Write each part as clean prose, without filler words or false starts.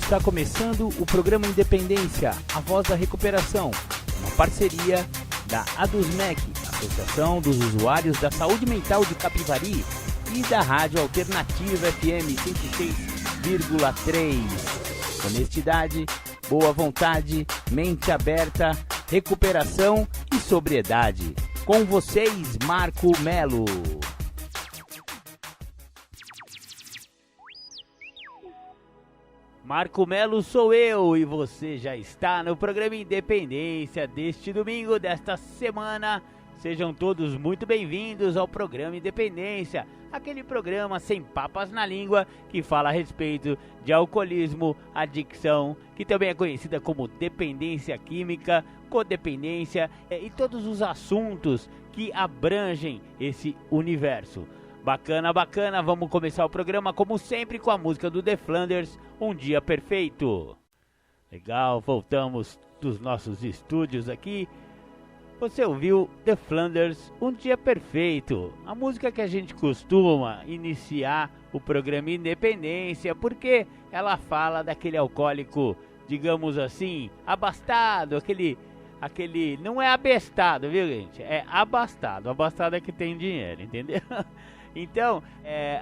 Está começando o programa Independência, a voz da recuperação, uma parceria da ADUSMEC, Associação dos Usuários da Saúde Mental de Capivari, e da Rádio Alternativa FM 106,3. Honestidade, boa vontade, mente aberta, recuperação e sobriedade. Com vocês, Marco Melo. Marco Melo sou eu e você já está no programa Independência deste domingo, desta semana. Sejam todos muito bem-vindos ao programa Independência, aquele programa sem papas na língua que fala a respeito de alcoolismo, adicção, que também é conhecida como dependência química, codependência e todos os assuntos que abrangem esse universo. Bacana, bacana, vamos começar o programa como sempre com a música do The Flanders, Um Dia Perfeito. Legal, voltamos dos nossos estúdios aqui. Você ouviu The Flanders, Um Dia Perfeito, a música que a gente costuma iniciar o programa Independência, porque ela fala daquele alcoólico, digamos assim, abastado, aquele não é abestado, viu gente? É abastado, abastado é que tem dinheiro, entendeu? Então,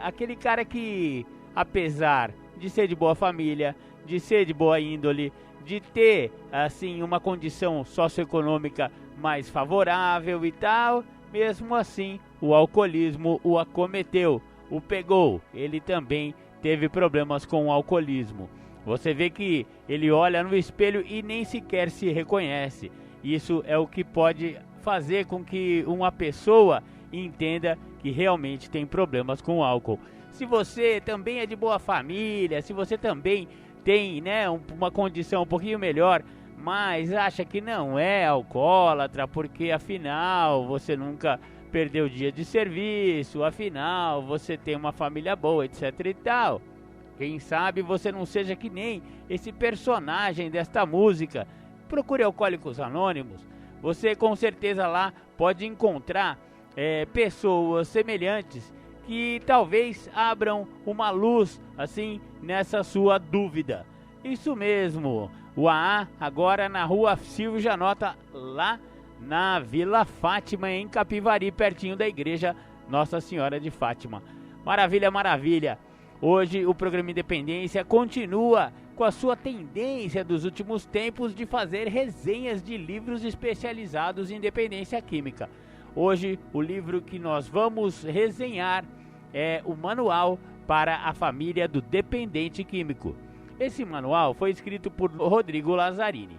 aquele cara que, apesar de ser de boa família, de ser de boa índole, de ter, assim, uma condição socioeconômica mais favorável e tal, mesmo assim, o alcoolismo o acometeu, o pegou. Ele também teve problemas com o alcoolismo. Você vê que ele olha no espelho e nem sequer se reconhece. Isso é o que pode fazer com que uma pessoa entenda que realmente tem problemas com o álcool. Se você também é de boa família, se você também tem, né, uma condição um pouquinho melhor, mas acha que não é alcoólatra, porque afinal você nunca perdeu dia de serviço, afinal você tem uma família boa, etc e tal. Quem sabe você não seja que nem esse personagem desta música. Procure Alcoólicos Anônimos. Você com certeza lá pode encontrar pessoas semelhantes que talvez abram uma luz assim nessa sua dúvida. Isso mesmo, o AA agora na rua Silvio Janota, lá na Vila Fátima, em Capivari, pertinho da igreja Nossa Senhora de Fátima. Maravilha, maravilha. Hoje o programa Independência continua com a sua tendência dos últimos tempos de fazer resenhas de livros especializados em dependência química. Hoje, o livro que nós vamos resenhar é o Manual para a Família do Dependente Químico. Esse manual foi escrito por Rodrigo Lazzarini.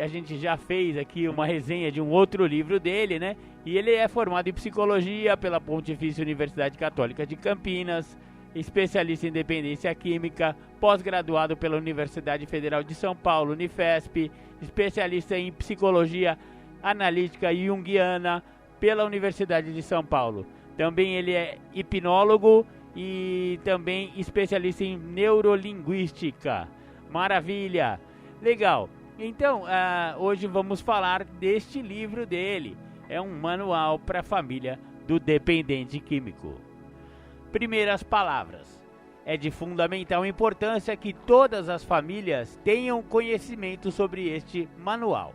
A gente já fez aqui uma resenha de um outro livro dele, né? E ele é formado em psicologia pela Pontifícia Universidade Católica de Campinas, especialista em dependência química, pós-graduado pela Universidade Federal de São Paulo, Unifesp, especialista em psicologia analítica junguiana pela Universidade de São Paulo. Também ele é hipnólogo e também especialista em neurolinguística. Maravilha! Legal! Então, hoje vamos falar deste livro dele. É um manual para a família do dependente químico. Primeiras palavras. É de fundamental importância que todas as famílias tenham conhecimento sobre este manual.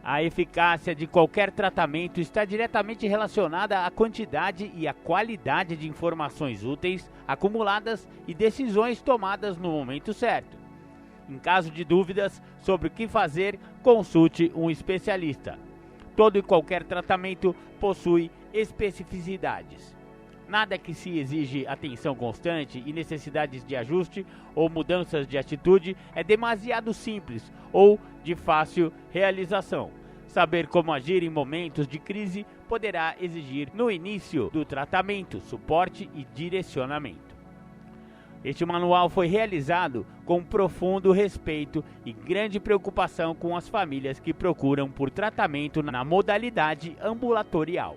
A eficácia de qualquer tratamento está diretamente relacionada à quantidade e à qualidade de informações úteis acumuladas e decisões tomadas no momento certo. Em caso de dúvidas sobre o que fazer, consulte um especialista. Todo e qualquer tratamento possui especificidades. Nada que se exige atenção constante e necessidades de ajuste ou mudanças de atitude é demasiado simples ou de fácil realização. Saber como agir em momentos de crise poderá exigir, no início do tratamento, suporte e direcionamento. Este manual foi realizado com profundo respeito e grande preocupação com as famílias que procuram por tratamento na modalidade ambulatorial.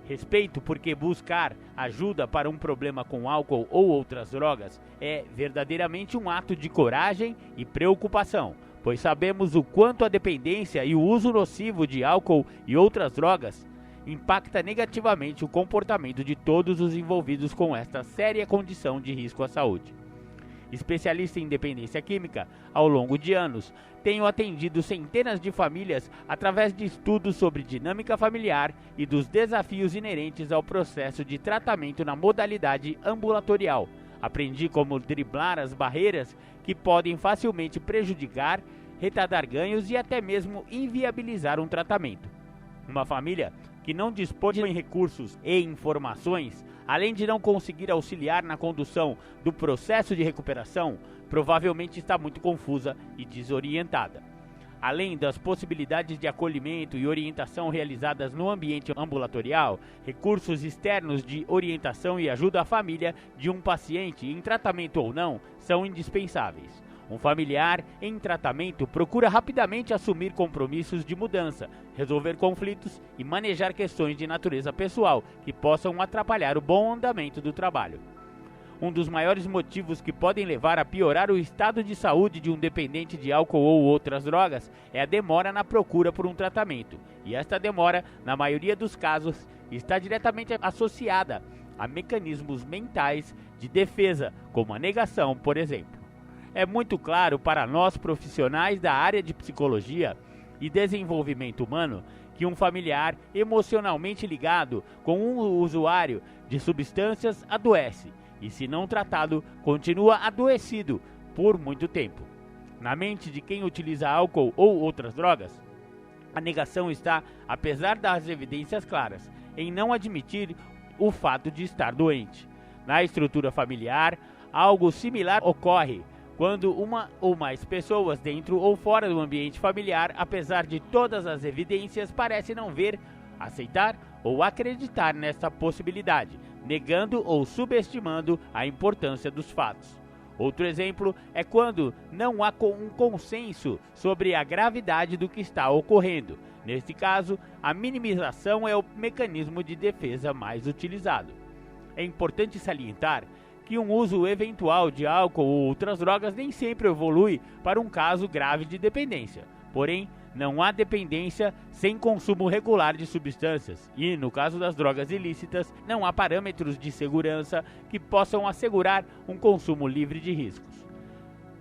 Respeito porque buscar ajuda para um problema com álcool ou outras drogas é verdadeiramente um ato de coragem e preocupação, pois sabemos o quanto a dependência e o uso nocivo de álcool e outras drogas impacta negativamente o comportamento de todos os envolvidos com esta séria condição de risco à saúde. especialista em dependência química, ao longo de anos, tenho atendido centenas de famílias através de estudos sobre dinâmica familiar e dos desafios inerentes ao processo de tratamento na modalidade ambulatorial. Aprendi como driblar as barreiras que podem facilmente prejudicar, retardar ganhos e até mesmo inviabilizar um tratamento. Uma família que não dispõe de recursos e informações, além de não conseguir auxiliar na condução do processo de recuperação, provavelmente está muito confusa e desorientada. Além das possibilidades de acolhimento e orientação realizadas no ambiente ambulatorial, recursos externos de orientação e ajuda à família de um paciente, em tratamento ou não, são indispensáveis. Um familiar em tratamento procura rapidamente assumir compromissos de mudança, resolver conflitos e manejar questões de natureza pessoal que possam atrapalhar o bom andamento do trabalho. Um dos maiores motivos que podem levar a piorar o estado de saúde de um dependente de álcool ou outras drogas é a demora na procura por um tratamento. E esta demora, na maioria dos casos, está diretamente associada a mecanismos mentais de defesa, como a negação, por exemplo. É muito claro para nós profissionais da área de psicologia e desenvolvimento humano que um familiar emocionalmente ligado com um usuário de substâncias adoece e, se não tratado, continua adoecido por muito tempo. Na mente de quem utiliza álcool ou outras drogas, a negação está, apesar das evidências claras, em não admitir o fato de estar doente. Na estrutura familiar, algo similar ocorre quando uma ou mais pessoas dentro ou fora do ambiente familiar, apesar de todas as evidências, parecem não ver, aceitar ou acreditar nesta possibilidade, negando ou subestimando a importância dos fatos. Outro exemplo é quando não há um consenso sobre a gravidade do que está ocorrendo. Neste caso, a minimização é o mecanismo de defesa mais utilizado. É importante salientar que um uso eventual de álcool ou outras drogas nem sempre evolui para um caso grave de dependência. Porém, não há dependência sem consumo regular de substâncias e, no caso das drogas ilícitas, não há parâmetros de segurança que possam assegurar um consumo livre de riscos.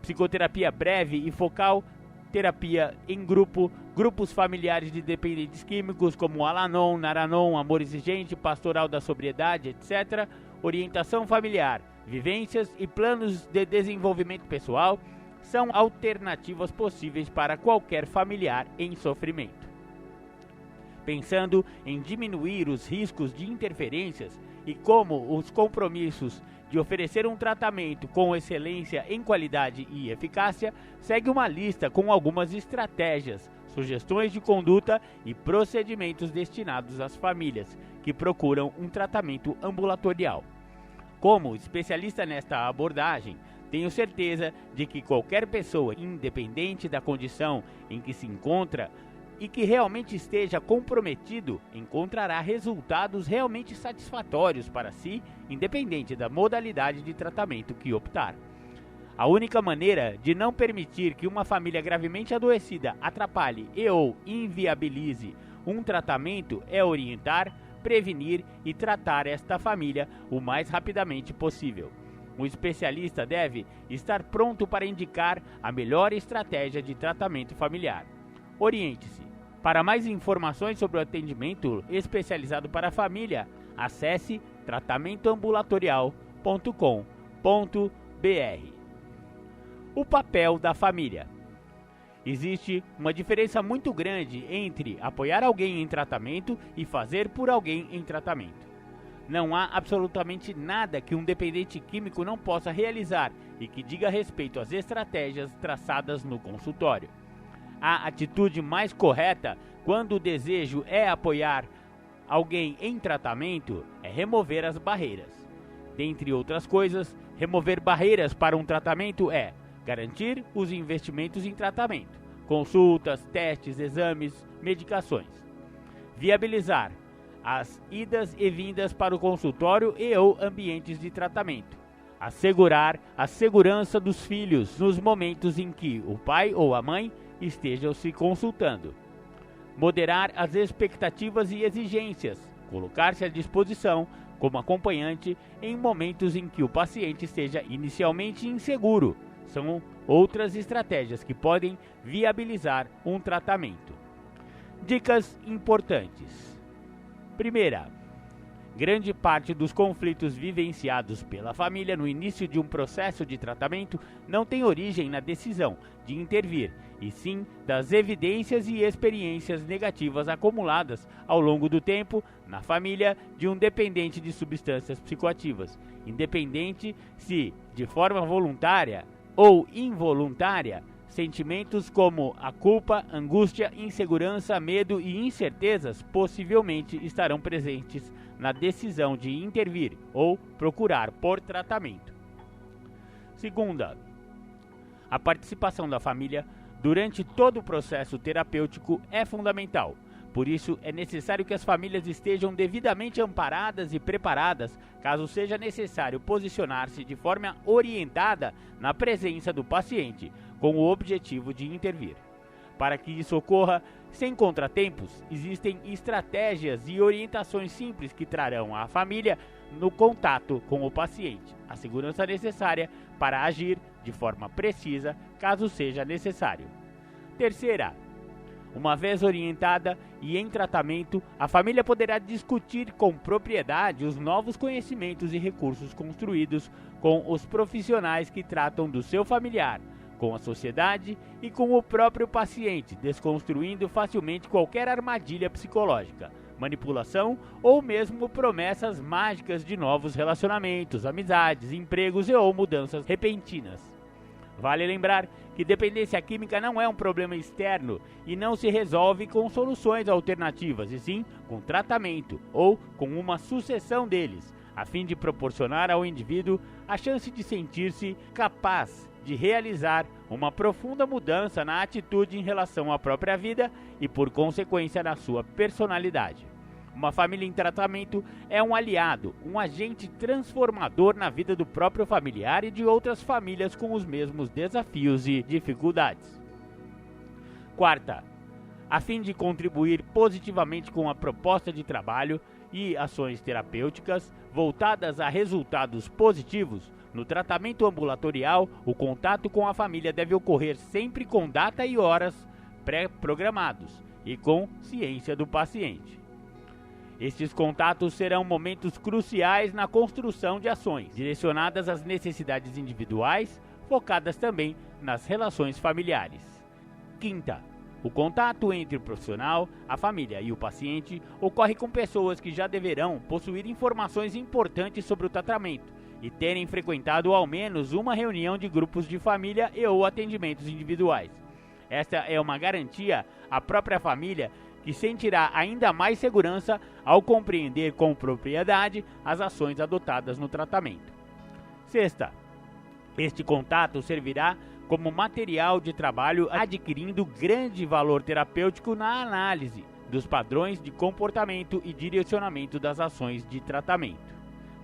Psicoterapia breve e focal, terapia em grupo, grupos familiares de dependentes químicos como Al-Anon, Nar-Anon, Amor Exigente, Pastoral da Sobriedade, etc., orientação familiar, vivências e planos de desenvolvimento pessoal são alternativas possíveis para qualquer familiar em sofrimento. Pensando em diminuir os riscos de interferências e como os compromissos de oferecer um tratamento com excelência em qualidade e eficácia, segue uma lista com algumas estratégias, sugestões de conduta e procedimentos destinados às famílias que procuram um tratamento ambulatorial. Como especialista nesta abordagem, tenho certeza de que qualquer pessoa, independente da condição em que se encontra e que realmente esteja comprometido, encontrará resultados realmente satisfatórios para si, independente da modalidade de tratamento que optar. A única maneira de não permitir que uma família gravemente adoecida atrapalhe e ou inviabilize um tratamento é orientar, prevenir e tratar esta família o mais rapidamente possível. O especialista deve estar pronto para indicar a melhor estratégia de tratamento familiar. Oriente-se. Para mais informações sobre o atendimento especializado para a família, acesse tratamentoambulatorial.com.br. O papel da família. Existe uma diferença muito grande entre apoiar alguém em tratamento e fazer por alguém em tratamento. Não há absolutamente nada que um dependente químico não possa realizar e que diga respeito às estratégias traçadas no consultório. A atitude mais correta, quando o desejo é apoiar alguém em tratamento, é remover as barreiras. Dentre outras coisas, remover barreiras para um tratamento é garantir os investimentos em tratamento, consultas, testes, exames, medicações. Viabilizar as idas e vindas para o consultório e ou ambientes de tratamento. Assegurar a segurança dos filhos nos momentos em que o pai ou a mãe estejam se consultando. Moderar as expectativas e exigências. Colocar-se à disposição como acompanhante em momentos em que o paciente esteja inicialmente inseguro. São outras estratégias que podem viabilizar um tratamento. Dicas importantes. Primeira, grande parte dos conflitos vivenciados pela família no início de um processo de tratamento não tem origem na decisão de intervir, e sim das evidências e experiências negativas acumuladas ao longo do tempo na família de um dependente de substâncias psicoativas, independente se, de forma voluntária ou involuntária, sentimentos como a culpa, angústia, insegurança, medo e incertezas possivelmente estarão presentes na decisão de intervir ou procurar por tratamento. Segunda, a participação da família durante todo o processo terapêutico é fundamental. Por isso, é necessário que as famílias estejam devidamente amparadas e preparadas, caso seja necessário posicionar-se de forma orientada na presença do paciente, com o objetivo de intervir. Para que isso ocorra sem contratempos, existem estratégias e orientações simples que trarão à família no contato com o paciente a segurança necessária para agir de forma precisa, caso seja necessário. Terceira, uma vez orientada e em tratamento, a família poderá discutir com propriedade os novos conhecimentos e recursos construídos com os profissionais que tratam do seu familiar, com a sociedade e com o próprio paciente, desconstruindo facilmente qualquer armadilha psicológica, manipulação ou mesmo promessas mágicas de novos relacionamentos, amizades, empregos e ou mudanças repentinas. Vale lembrar que dependência química não é um problema externo e não se resolve com soluções alternativas, e sim com tratamento ou com uma sucessão deles, a fim de proporcionar ao indivíduo a chance de sentir-se capaz de realizar uma profunda mudança na atitude em relação à própria vida e, por consequência, na sua personalidade. Uma família em tratamento é um aliado, um agente transformador na vida do próprio familiar e de outras famílias com os mesmos desafios e dificuldades. Quarta, a fim de contribuir positivamente com a proposta de trabalho e ações terapêuticas voltadas a resultados positivos, no tratamento ambulatorial, o contato com a família deve ocorrer sempre com data e horas pré-programados e com ciência do paciente. Estes contatos serão momentos cruciais na construção de ações, direcionadas às necessidades individuais, focadas também nas relações familiares. Quinta, o contato entre o profissional, a família e o paciente ocorre com pessoas que já deverão possuir informações importantes sobre o tratamento e terem frequentado ao menos uma reunião de grupos de família e ou atendimentos individuais. Esta é uma garantia à própria família, que sentirá ainda mais segurança ao compreender com propriedade as ações adotadas no tratamento. Sexta, este contato servirá como material de trabalho, adquirindo grande valor terapêutico na análise dos padrões de comportamento e direcionamento das ações de tratamento.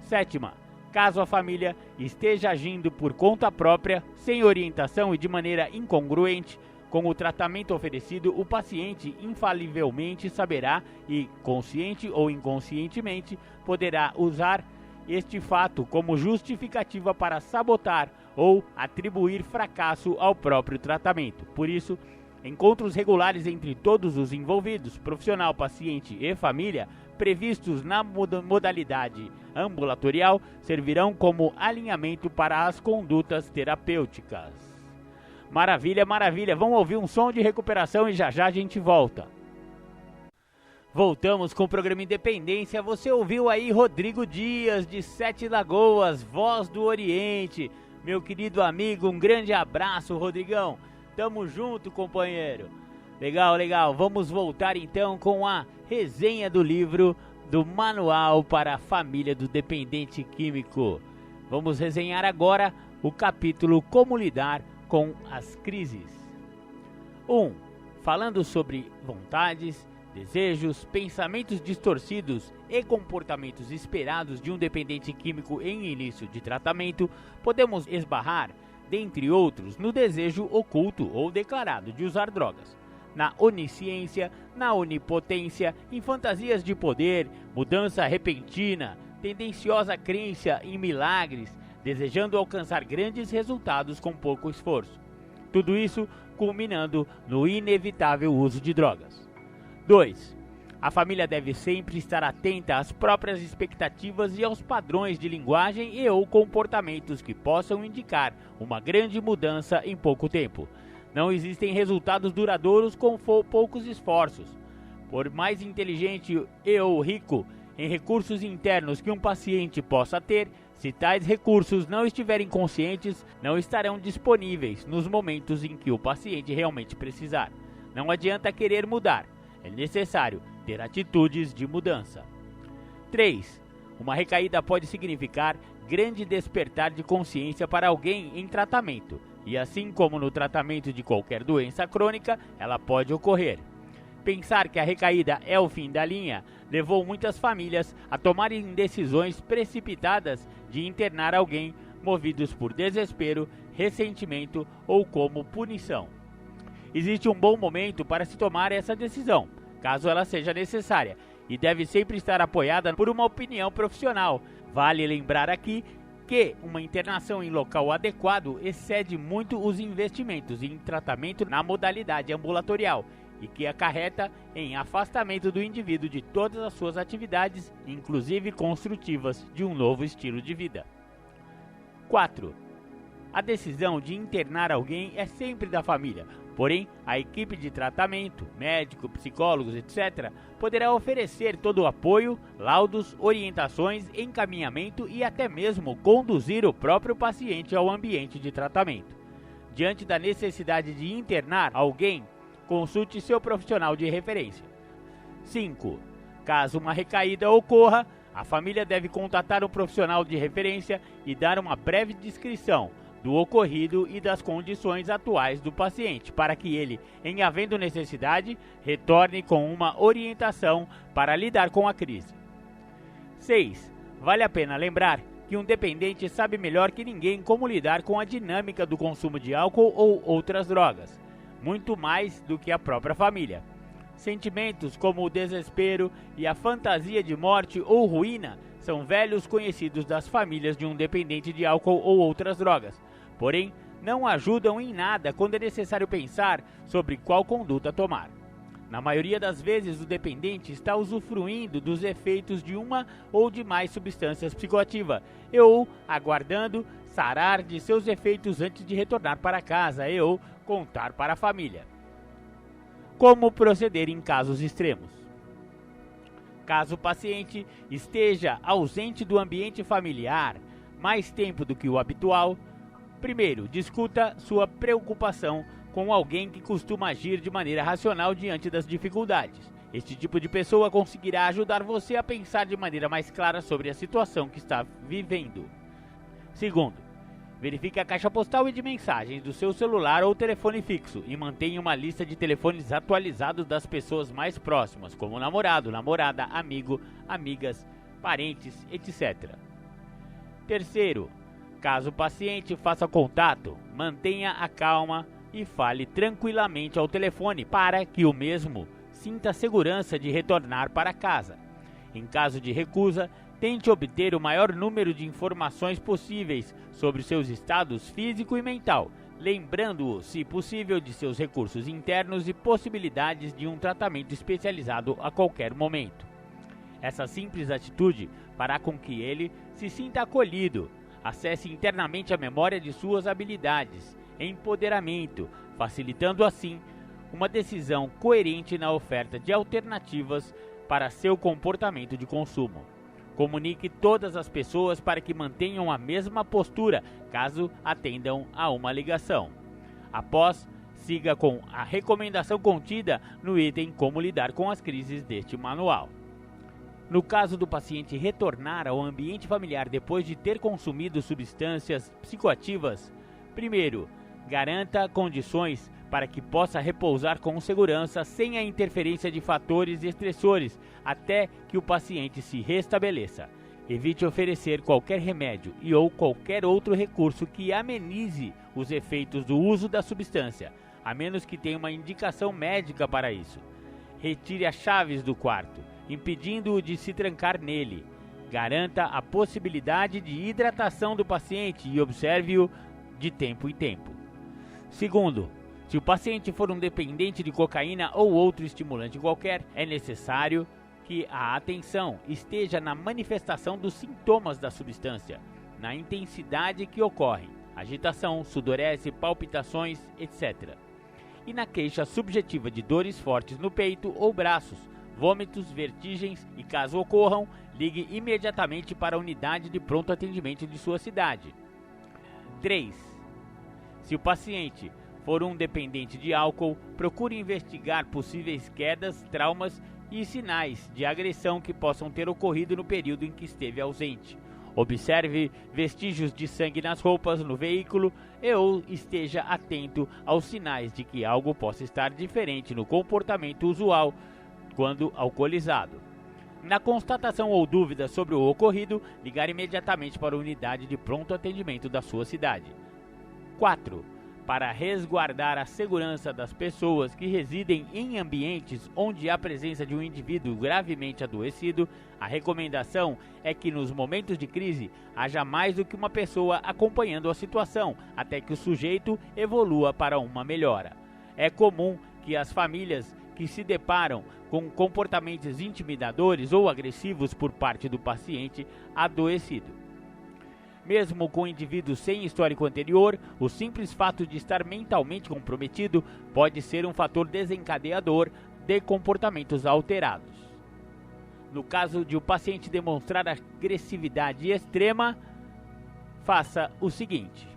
Sétima, caso a família esteja agindo por conta própria, sem orientação e de maneira incongruente com o tratamento oferecido, o paciente infalivelmente saberá e, consciente ou inconscientemente, poderá usar este fato como justificativa para sabotar ou atribuir fracasso ao próprio tratamento. Por isso, encontros regulares entre todos os envolvidos, profissional, paciente e família, previstos na modalidade ambulatorial, servirão como alinhamento para as condutas terapêuticas. Maravilha, maravilha. Vamos ouvir um som de recuperação e já já a gente volta. Voltamos com o programa Independência. Você ouviu aí Rodrigo Dias, de Sete Lagoas, Voz do Oriente. Meu querido amigo, um grande abraço, Rodrigão. Tamo junto, companheiro. Legal, legal. Vamos voltar então com a resenha do livro do Manual para a Família do Dependente Químico. Vamos resenhar agora o capítulo Como Lidar com as Crises. 1. Falando sobre vontades, desejos, pensamentos distorcidos e comportamentos esperados de um dependente químico em início de tratamento, podemos esbarrar, dentre outros, no desejo oculto ou declarado de usar drogas, na onisciência, na onipotência, em fantasias de poder, mudança repentina, tendenciosa crença em milagres, desejando alcançar grandes resultados com pouco esforço. Tudo isso culminando no inevitável uso de drogas. 2. A família deve sempre estar atenta às próprias expectativas e aos padrões de linguagem e ou comportamentos que possam indicar uma grande mudança em pouco tempo. Não existem resultados duradouros com poucos esforços. Por mais inteligente e ou rico em recursos internos que um paciente possa ter, se tais recursos não estiverem conscientes, não estarão disponíveis nos momentos em que o paciente realmente precisar. Não adianta querer mudar, é necessário ter atitudes de mudança. 3. Uma recaída pode significar grande despertar de consciência para alguém em tratamento, e assim como no tratamento de qualquer doença crônica, ela pode ocorrer. Pensar que a recaída é o fim da linha levou muitas famílias a tomarem decisões precipitadas de internar alguém movidos por desespero, ressentimento ou como punição. Existe um bom momento para se tomar essa decisão, caso ela seja necessária, e deve sempre estar apoiada por uma opinião profissional. Vale lembrar aqui que uma internação em local adequado excede muito os investimentos em tratamento na modalidade ambulatorial e que acarreta em afastamento do indivíduo de todas as suas atividades, inclusive construtivas, de um novo estilo de vida. 4. A decisão de internar alguém é sempre da família, porém, a equipe de tratamento, médico, psicólogos, etc., poderá oferecer todo o apoio, laudos, orientações, encaminhamento e até mesmo conduzir o próprio paciente ao ambiente de tratamento. Diante da necessidade de internar alguém, consulte seu profissional de referência. 5. Caso uma recaída ocorra, a família deve contatar um profissional de referência e dar uma breve descrição do ocorrido e das condições atuais do paciente, para que ele, em havendo necessidade, retorne com uma orientação para lidar com a crise. 6. Vale a pena lembrar que um dependente sabe melhor que ninguém como lidar com a dinâmica do consumo de álcool ou outras drogas, muito mais do que a própria família. Sentimentos como o desespero e a fantasia de morte ou ruína são velhos conhecidos das famílias de um dependente de álcool ou outras drogas, porém não ajudam em nada quando é necessário pensar sobre qual conduta tomar. Na maioria das vezes, o dependente está usufruindo dos efeitos de uma ou de mais substâncias psicoativas ou aguardando sarar de seus efeitos antes de retornar para casa ou contar para a família. Como proceder em casos extremos? Caso o paciente esteja ausente do ambiente familiar mais tempo do que o habitual, primeiro, discuta sua preocupação com alguém que costuma agir de maneira racional diante das dificuldades. Este tipo de pessoa conseguirá ajudar você a pensar de maneira mais clara sobre a situação que está vivendo. Segundo, verifique a caixa postal e de mensagens do seu celular ou telefone fixo e mantenha uma lista de telefones atualizados das pessoas mais próximas, como namorado, namorada, amigo, amigas, parentes, etc. Terceiro, caso o paciente faça contato, mantenha a calma e fale tranquilamente ao telefone para que o mesmo sinta segurança de retornar para casa. Em caso de recusa, tente obter o maior número de informações possíveis sobre seus estados físico e mental, lembrando-o, se possível, de seus recursos internos e possibilidades de um tratamento especializado a qualquer momento. Essa simples atitude fará com que ele se sinta acolhido, acesse internamente a memória de suas habilidades, empoderamento, facilitando assim uma decisão coerente na oferta de alternativas para seu comportamento de consumo. Comunique todas as pessoas para que mantenham a mesma postura caso atendam a uma ligação. Após, siga com a recomendação contida no item Como lidar com as crises deste manual. No caso do paciente retornar ao ambiente familiar depois de ter consumido substâncias psicoativas, primeiro, garanta condições para que possa repousar com segurança sem a interferência de fatores estressores até que o paciente se restabeleça. Evite oferecer qualquer remédio e ou qualquer outro recurso que amenize os efeitos do uso da substância, a menos que tenha uma indicação médica para isso. Retire as chaves do quarto, impedindo-o de se trancar nele. Garanta a possibilidade de hidratação do paciente e observe-o de tempo em tempo. Segundo, se o paciente for um dependente de cocaína ou outro estimulante qualquer, é necessário que a atenção esteja na manifestação dos sintomas da substância, na intensidade que ocorre, agitação, sudorese, palpitações, etc. E na queixa subjetiva de dores fortes no peito ou braços, vômitos, vertigens e, caso ocorram, ligue imediatamente para a unidade de pronto atendimento de sua cidade. 3. Se o paciente for um dependente de álcool, procure investigar possíveis quedas, traumas e sinais de agressão que possam ter ocorrido no período em que esteve ausente. Observe vestígios de sangue nas roupas, no veículo ou esteja atento aos sinais de que algo possa estar diferente no comportamento usual quando alcoolizado. Na constatação ou dúvida sobre o ocorrido, ligar imediatamente para a unidade de pronto atendimento da sua cidade. 4. Para resguardar a segurança das pessoas que residem em ambientes onde há presença de um indivíduo gravemente adoecido, a recomendação é que nos momentos de crise haja mais do que uma pessoa acompanhando a situação, até que o sujeito evolua para uma melhora. É comum que as famílias que se deparam com comportamentos intimidadores ou agressivos por parte do paciente adoecido. Mesmo com indivíduos sem histórico anterior, o simples fato de estar mentalmente comprometido pode ser um fator desencadeador de comportamentos alterados. No caso de o paciente demonstrar agressividade extrema, faça o seguinte: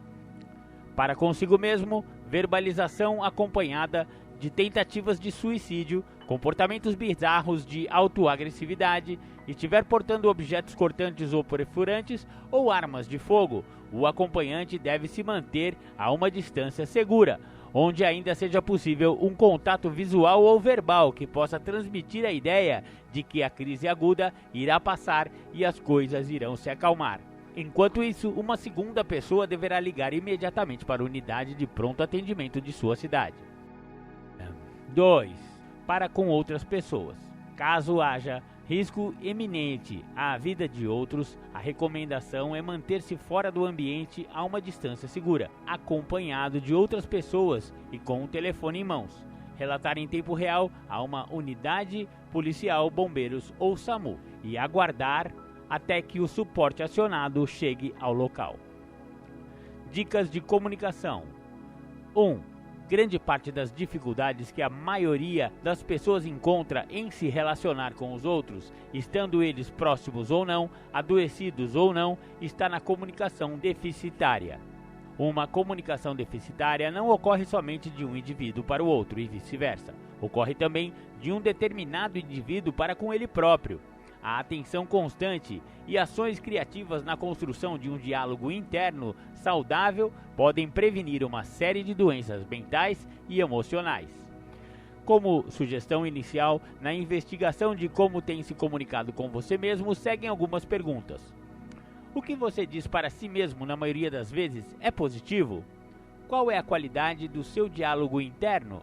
para consigo mesmo, verbalização acompanhada de tentativas de suicídio, comportamentos bizarros de autoagressividade, estiver portando objetos cortantes ou perfurantes ou armas de fogo, o acompanhante deve se manter a uma distância segura, onde ainda seja possível um contato visual ou verbal que possa transmitir a ideia de que a crise aguda irá passar e as coisas irão se acalmar. Enquanto isso, uma segunda pessoa deverá ligar imediatamente para a unidade de pronto atendimento de sua cidade. 2. Para com outras pessoas. Caso haja risco iminente à vida de outros, a recomendação é manter-se fora do ambiente a uma distância segura, acompanhado de outras pessoas e com o telefone em mãos. Relatar em tempo real a uma unidade policial, bombeiros ou SAMU e aguardar até que o suporte acionado chegue ao local. Dicas de comunicação. 1. Grande parte das dificuldades que a maioria das pessoas encontra em se relacionar com os outros, estando eles próximos ou não, adoecidos ou não, está na comunicação deficitária. Uma comunicação deficitária não ocorre somente de um indivíduo para o outro e vice-versa. Ocorre também de um determinado indivíduo para com ele próprio. A atenção constante e ações criativas na construção de um diálogo interno saudável podem prevenir uma série de doenças mentais e emocionais. Como sugestão inicial, na investigação de como tem se comunicado com você mesmo, seguem algumas perguntas. O que você diz para si mesmo na maioria das vezes é positivo? Qual é a qualidade do seu diálogo interno?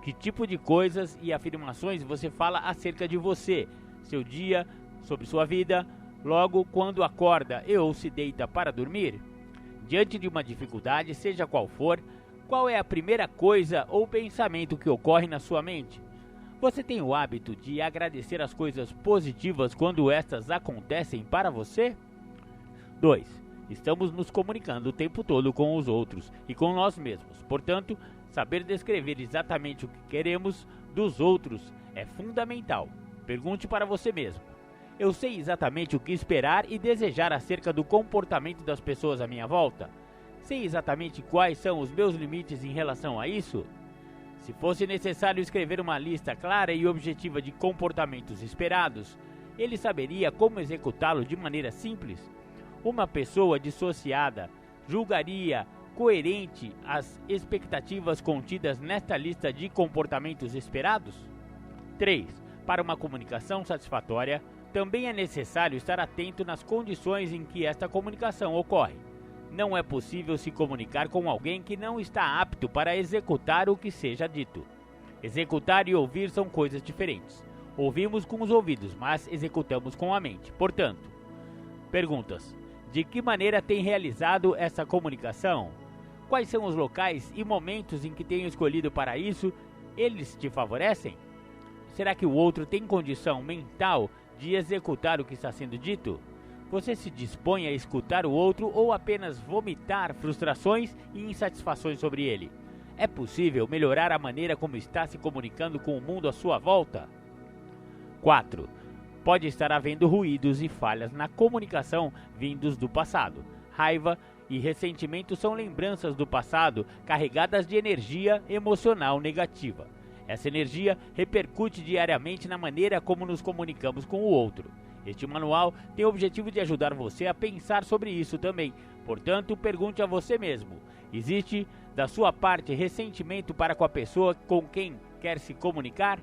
Que tipo de coisas e afirmações você fala acerca de você, seu dia, sobre sua vida, logo quando acorda e ou se deita para dormir? Diante de uma dificuldade, seja qual for, qual é a primeira coisa ou pensamento que ocorre na sua mente? Você tem o hábito de agradecer as coisas positivas quando estas acontecem para você? 2. Estamos nos comunicando o tempo todo com os outros e com nós mesmos. Portanto, saber descrever exatamente o que queremos dos outros é fundamental. Pergunte para você mesmo: eu sei exatamente o que esperar e desejar acerca do comportamento das pessoas à minha volta? Sei exatamente quais são os meus limites em relação a isso? Se fosse necessário escrever uma lista clara e objetiva de comportamentos esperados, ele saberia como executá-lo de maneira simples? Uma pessoa dissociada julgaria coerente as expectativas contidas nesta lista de comportamentos esperados? 3. Para uma comunicação satisfatória, também é necessário estar atento nas condições em que esta comunicação ocorre. Não é possível se comunicar com alguém que não está apto para executar o que seja dito. Executar e ouvir são coisas diferentes. Ouvimos com os ouvidos, mas executamos com a mente. Portanto, Perguntas: de que maneira tem realizado essa comunicação? Quais são os locais e momentos em que tenho escolhido para isso? Eles te favorecem? Será que o outro tem condição mental de executar o que está sendo dito? Você se dispõe a escutar o outro ou apenas vomitar frustrações e insatisfações sobre ele? É possível melhorar a maneira como está se comunicando com o mundo à sua volta? 4. Pode estar havendo ruídos e falhas na comunicação vindos do passado. Raiva e ressentimento são lembranças do passado carregadas de energia emocional negativa. Essa energia repercute diariamente na maneira como nos comunicamos com o outro. Este manual tem o objetivo de ajudar você a pensar sobre isso também. Portanto, pergunte a você mesmo: existe da sua parte ressentimento para com a pessoa com quem quer se comunicar?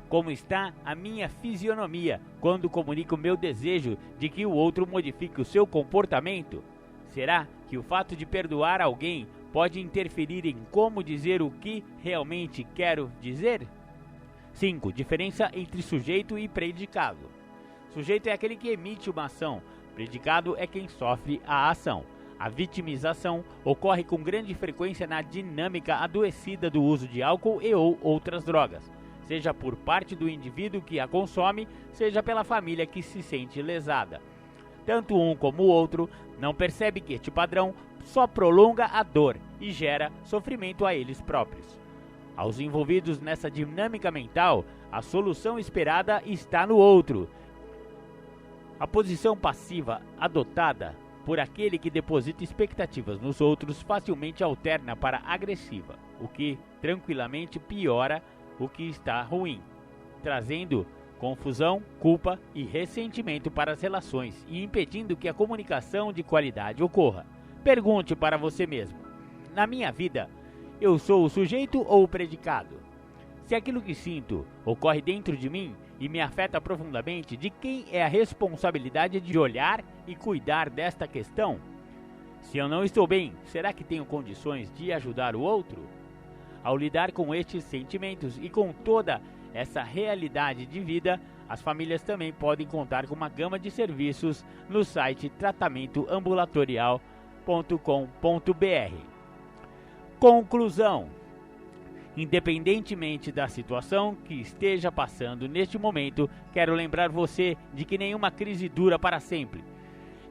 Como está a minha fisionomia quando comunico meu desejo de que o outro modifique o seu comportamento? Será que o fato de perdoar alguém pode interferir em como dizer o que realmente quero dizer? 5. Diferença entre sujeito e predicado. Sujeito é aquele que emite uma ação, predicado é quem sofre a ação. A vitimização ocorre com grande frequência na dinâmica adoecida do uso de álcool e ou outras drogas, seja por parte do indivíduo que a consome, seja pela família que se sente lesada. Tanto um como o outro não percebe que este padrão só prolonga a dor e gera sofrimento a eles próprios. Aos envolvidos nessa dinâmica mental, a solução esperada está no outro. A posição passiva adotada por aquele que deposita expectativas nos outros facilmente alterna para agressiva, o que tranquilamente piora o que está ruim, trazendo confusão, culpa e ressentimento para as relações e impedindo que a comunicação de qualidade ocorra. Pergunte para você mesmo: na minha vida, eu sou o sujeito ou o predicado? Se aquilo que sinto ocorre dentro de mim e me afeta profundamente, de quem é a responsabilidade de olhar e cuidar desta questão? Se eu não estou bem, será que tenho condições de ajudar o outro? Ao lidar com estes sentimentos e com toda essa realidade de vida, as famílias também podem contar com uma gama de serviços no site tratamentoambulatorial.com.br. Conclusão: independentemente da situação que esteja passando neste momento, quero lembrar você de que nenhuma crise dura para sempre.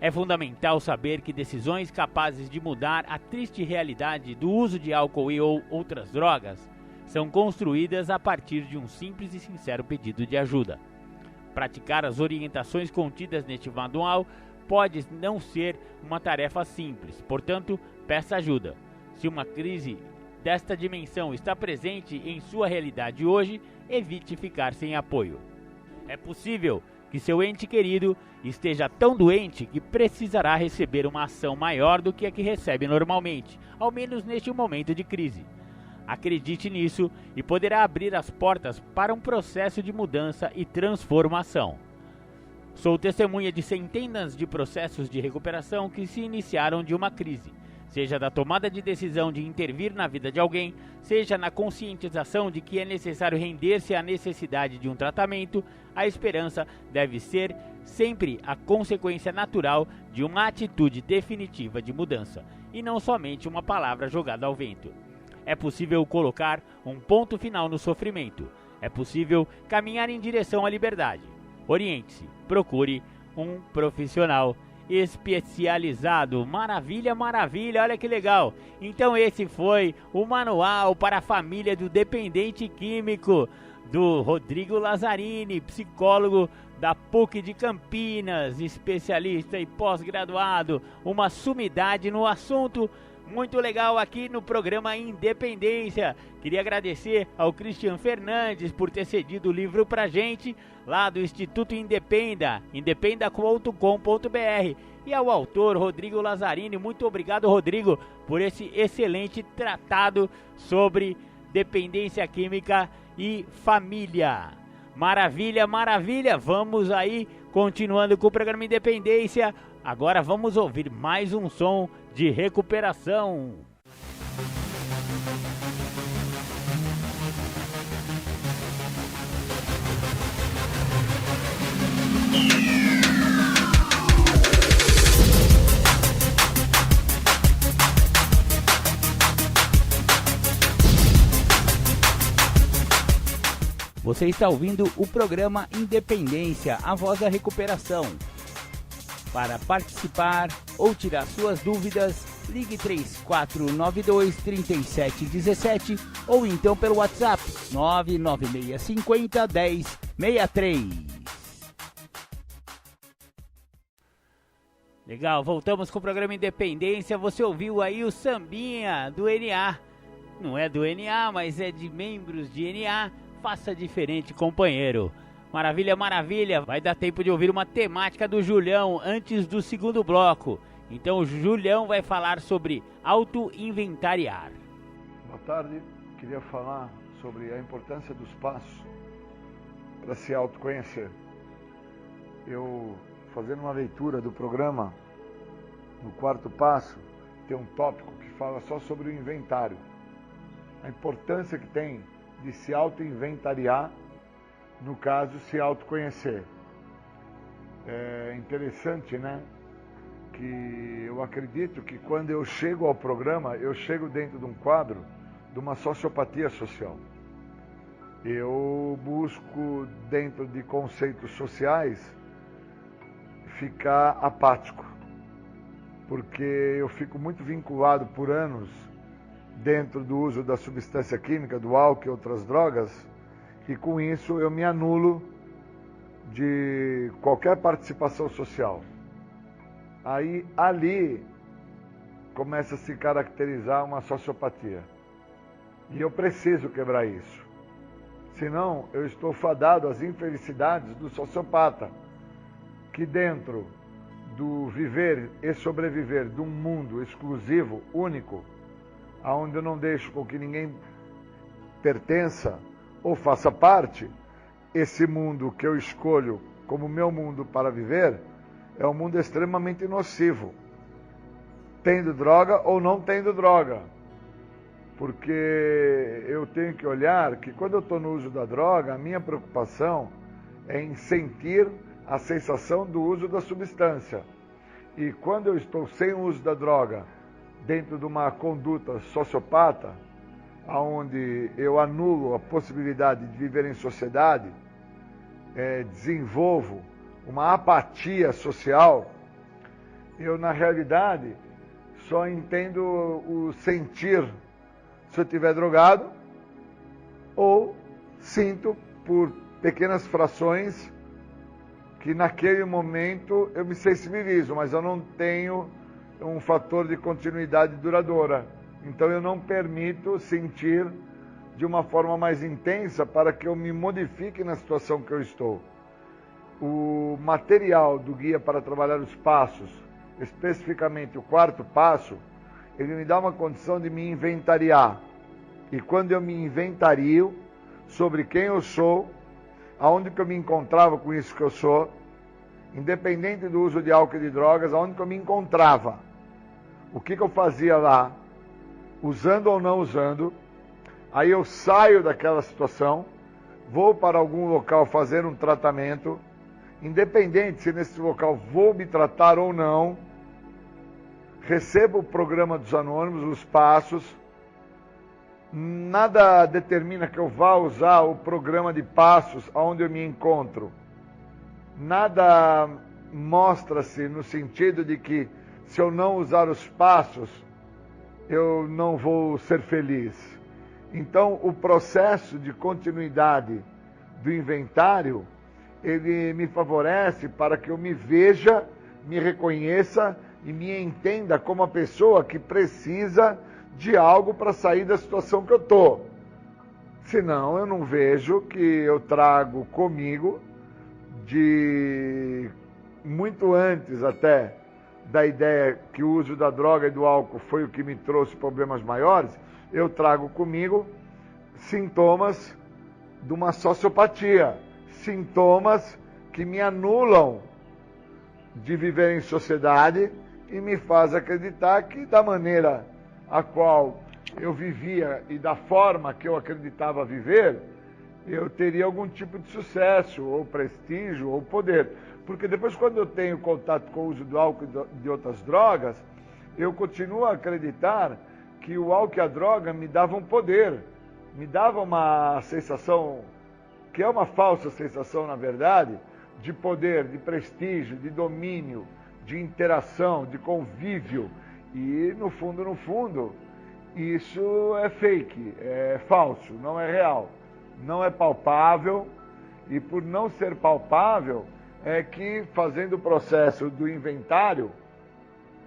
É fundamental saber que decisões capazes de mudar a triste realidade do uso de álcool e ou outras drogas são construídas a partir de um simples e sincero pedido de ajuda. Praticar as orientações contidas neste manual pode não ser uma tarefa simples, portanto, peça ajuda. Se uma crise desta dimensão está presente em sua realidade hoje, evite ficar sem apoio. É possível que seu ente querido esteja tão doente que precisará receber uma ação maior do que a que recebe normalmente, ao menos neste momento de crise. Acredite nisso e poderá abrir as portas para um processo de mudança e transformação. Sou testemunha de centenas de processos de recuperação que se iniciaram de uma crise, seja da tomada de decisão de intervir na vida de alguém, seja na conscientização de que é necessário render-se à necessidade de um tratamento. A esperança deve ser sempre a consequência natural de uma atitude definitiva de mudança, e não somente uma palavra jogada ao vento. É possível colocar um ponto final no sofrimento. É possível caminhar em direção à liberdade. Oriente-se, procure um profissional especializado. Maravilha, maravilha, olha que legal. Então esse foi o manual para a família do dependente químico do Rodrigo Lazzarini, psicólogo da PUC de Campinas, especialista e pós-graduado, uma sumidade no assunto. Muito legal aqui no programa Independência. Queria agradecer ao Christian Fernandes por ter cedido o livro pra gente, lá do Instituto Independa, independa.com.br, e ao autor Rodrigo Lazzarini. Muito obrigado, Rodrigo, por esse excelente tratado sobre dependência química e família. Maravilha, maravilha. Vamos aí, continuando com o programa Independência. Agora vamos ouvir mais um som de recuperação. Você está ouvindo o programa Independência, a voz da recuperação. Para participar ou tirar suas dúvidas, ligue 3492-3717 ou então pelo WhatsApp 99650-1063. Legal, voltamos com o programa Independência. Você ouviu aí o sambinha do NA. Não é do NA, mas é de membros de NA. Faça diferente, companheiro. Maravilha, maravilha. Vai dar tempo de ouvir uma temática do Julião antes do segundo bloco. Então o Julião vai falar sobre auto-inventariar. Boa tarde. Queria falar sobre a importância dos passos para se autoconhecer. Eu, fazendo uma leitura do programa, no quarto passo, tem um tópico que fala só sobre o inventário. A importância que tem de se auto-inventariar, no caso, se autoconhecer. É interessante, né? Que eu acredito que quando eu chego ao programa, eu chego dentro de um quadro de uma sociopatia social. Eu busco, dentro de conceitos sociais, ficar apático, porque eu fico muito vinculado por anos dentro do uso da substância química, do álcool e outras drogas, e com isso eu me anulo de qualquer participação social. Aí, ali, começa a se caracterizar uma sociopatia. E eu preciso quebrar isso. Senão, eu estou fadado às infelicidades do sociopata, que dentro do viver e sobreviver de um mundo exclusivo, único, onde eu não deixo com que ninguém pertença ou faça parte, esse mundo que eu escolho como meu mundo para viver é um mundo extremamente nocivo, tendo droga ou não tendo droga. Porque eu tenho que olhar que quando eu estou no uso da droga, a minha preocupação é em sentir a sensação do uso da substância. E quando eu estou sem o uso da droga, dentro de uma conduta sociopata, onde eu anulo a possibilidade de viver em sociedade, desenvolvo uma apatia social, eu na realidade só entendo o sentir se eu estiver drogado, ou sinto por pequenas frações que naquele momento eu me sensibilizo, mas eu não tenho um fator de continuidade duradoura. Então eu não permito sentir de uma forma mais intensa para que eu me modifique na situação que eu estou. O material do Guia para Trabalhar os Passos, especificamente o quarto passo, ele me dá uma condição de me inventariar. E quando eu me inventario sobre quem eu sou, aonde que eu me encontrava com isso que eu sou, independente do uso de álcool e de drogas, aonde que eu me encontrava, o que eu fazia lá, usando ou não usando, aí eu saio daquela situação, vou para algum local fazer um tratamento, independente se nesse local vou me tratar ou não, recebo o programa dos anônimos, os passos, nada determina que eu vá usar o programa de passos onde eu me encontro. Nada mostra-se no sentido de que se eu não usar os passos, eu não vou ser feliz. Então, o processo de continuidade do inventário, ele me favorece para que eu me veja, me reconheça e me entenda como a pessoa que precisa de algo para sair da situação que eu estou. Senão, eu não vejo que eu trago comigo, de muito antes até da ideia que o uso da droga e do álcool foi o que me trouxe problemas maiores, eu trago comigo sintomas de uma sociopatia, sintomas que me anulam de viver em sociedade e me faz acreditar que da maneira a qual eu vivia e da forma que eu acreditava viver, eu teria algum tipo de sucesso, ou prestígio, ou poder. Porque depois, quando eu tenho contato com o uso do álcool e de outras drogas, eu continuo a acreditar que o álcool e a droga me davam poder, me davam uma sensação que é uma falsa sensação, na verdade, de poder, de prestígio, de domínio, de interação, de convívio. E, no fundo, isso é fake, é falso, não é real, não é palpável. E por não ser palpável, é que fazendo o processo do inventário,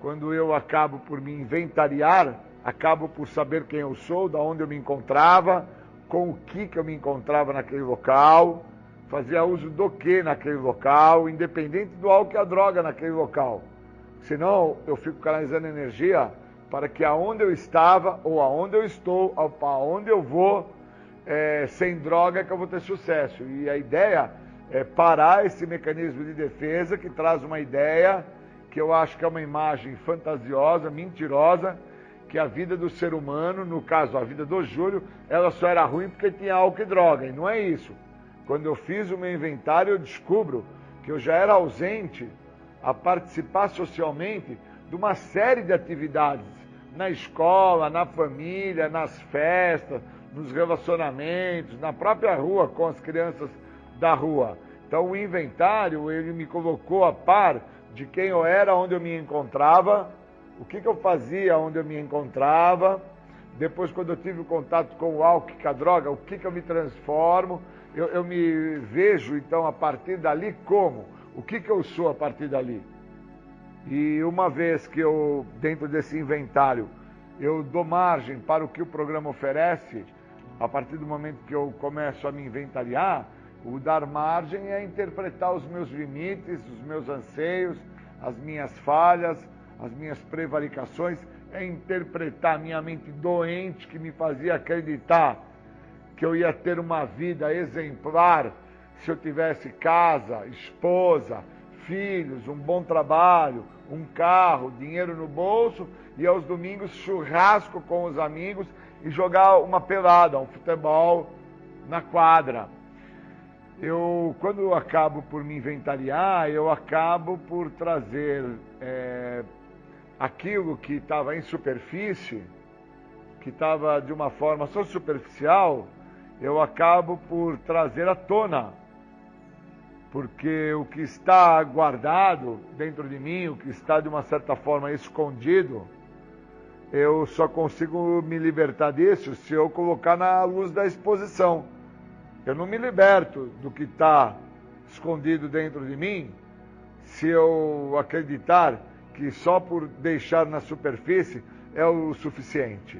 quando eu acabo por me inventariar, acabo por saber quem eu sou, da onde eu me encontrava, com o que eu me encontrava naquele local, fazia uso do que naquele local, independente do álcool e a droga naquele local. Senão, eu fico canalizando energia para que aonde eu estava, ou aonde eu estou, aonde eu vou, sem droga, que eu vou ter sucesso. E a ideia é parar esse mecanismo de defesa que traz uma ideia que eu acho que é uma imagem fantasiosa, mentirosa, que a vida do ser humano, no caso a vida do Júlio, ela só era ruim porque tinha álcool e droga, e não é isso. Quando eu fiz o meu inventário, eu descubro que eu já era ausente a participar socialmente de uma série de atividades, na escola, na família, nas festas, nos relacionamentos, na própria rua, com as crianças da rua. Então o inventário, ele me colocou a par de quem eu era, onde eu me encontrava, o que eu fazia onde eu me encontrava. Depois, quando eu tive o contato com o álcool e com a droga, o que eu me transformo. Eu me vejo, então, a partir dali como? O que eu sou a partir dali? E uma vez que eu, dentro desse inventário, eu dou margem para o que o programa oferece, a partir do momento que eu começo a me inventariar, o dar margem é interpretar os meus limites, os meus anseios, as minhas falhas, as minhas prevaricações, é interpretar a minha mente doente que me fazia acreditar que eu ia ter uma vida exemplar se eu tivesse casa, esposa, filhos, um bom trabalho, um carro, dinheiro no bolso e aos domingos churrasco com os amigos e jogar uma pelada, um futebol na quadra. Quando eu acabo por me inventariar, eu acabo por trazer aquilo que estava em superfície, que estava de uma forma só superficial, eu acabo por trazer à tona. Porque o que está guardado dentro de mim, o que está de uma certa forma escondido, eu só consigo me libertar disso se eu colocar na luz da exposição. Eu não me liberto do que está escondido dentro de mim se eu acreditar que só por deixar na superfície é o suficiente.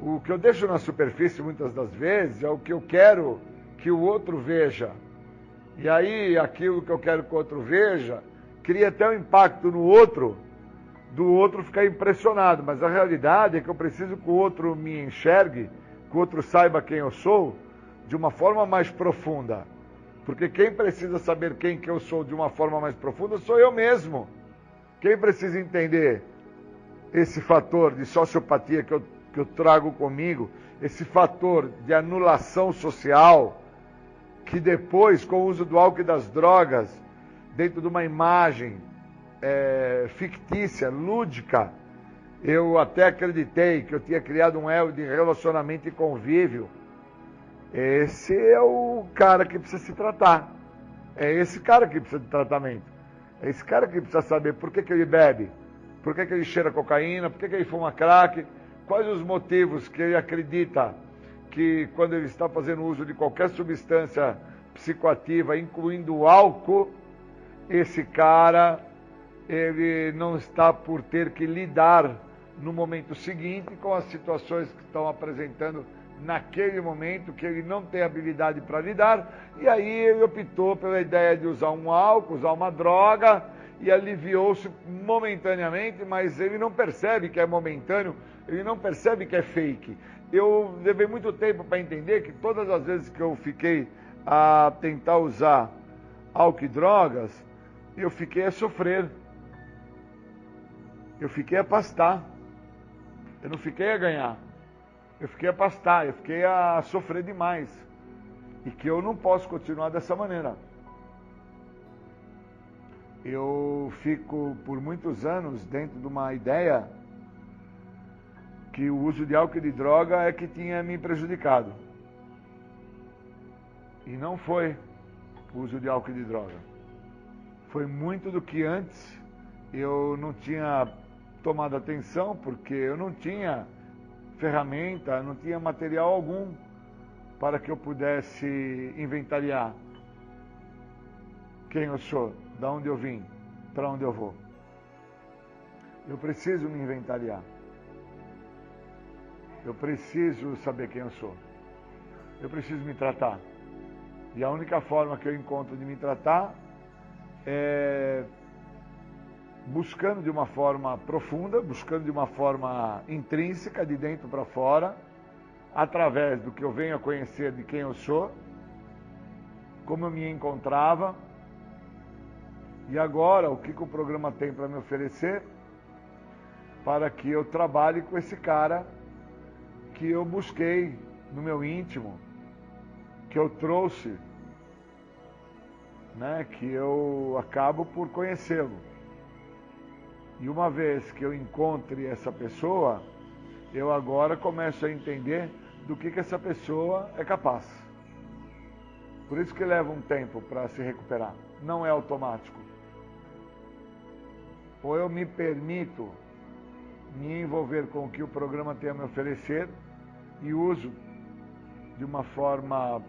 O que eu deixo na superfície muitas das vezes é o que eu quero que o outro veja. E aí aquilo que eu quero que o outro veja cria até um impacto no outro, do outro ficar impressionado. Mas a realidade é que eu preciso que o outro me enxergue, que o outro saiba quem eu sou, de uma forma mais profunda. Porque quem precisa saber quem que eu sou de uma forma mais profunda sou eu mesmo. Quem precisa entender esse fator de sociopatia que eu trago comigo, esse fator de anulação social, que depois, com o uso do álcool e das drogas, dentro de uma imagem fictícia, lúdica, eu até acreditei que eu tinha criado um elo de relacionamento e convívio. Esse é o cara que precisa se tratar. É esse cara que precisa de tratamento. É esse cara que precisa saber por que ele bebe, por que ele cheira cocaína, por que ele fuma crack, quais os motivos que ele acredita que quando ele está fazendo uso de qualquer substância psicoativa, incluindo o álcool, esse cara, ele não está por ter que lidar no momento seguinte com as situações que estão apresentando naquele momento, que ele não tem habilidade para lidar, e aí ele optou pela ideia de usar um álcool, usar uma droga, e aliviou-se momentaneamente, mas ele não percebe que é momentâneo, ele não percebe que é fake. Eu levei muito tempo para entender que todas as vezes que eu fiquei a tentar usar álcool e drogas, eu fiquei a sofrer, eu fiquei a pastar, eu não fiquei a ganhar. Eu fiquei a pastar, eu fiquei a sofrer demais. E que eu não posso continuar dessa maneira. Eu fico por muitos anos dentro de uma ideia que o uso de álcool e de droga é que tinha me prejudicado. E não foi o uso de álcool e de droga. Foi muito do que antes eu não tinha tomado atenção, porque eu não tinha ferramenta, não tinha material algum para que eu pudesse inventariar quem eu sou, de onde eu vim, para onde eu vou. Eu preciso me inventariar. Eu preciso saber quem eu sou. Eu preciso me tratar. E a única forma que eu encontro de me tratar é buscando de uma forma profunda, buscando de uma forma intrínseca, de dentro para fora, através do que eu venho a conhecer de quem eu sou, como eu me encontrava, e agora o que o programa tem para me oferecer para que eu trabalhe com esse cara que eu busquei no meu íntimo, que eu trouxe, né, que eu acabo por conhecê-lo. E uma vez que eu encontre essa pessoa, eu agora começo a entender do que essa pessoa é capaz. Por isso que leva um tempo para se recuperar. Não é automático. Ou eu me permito me envolver com o que o programa tem a me oferecer e uso de uma forma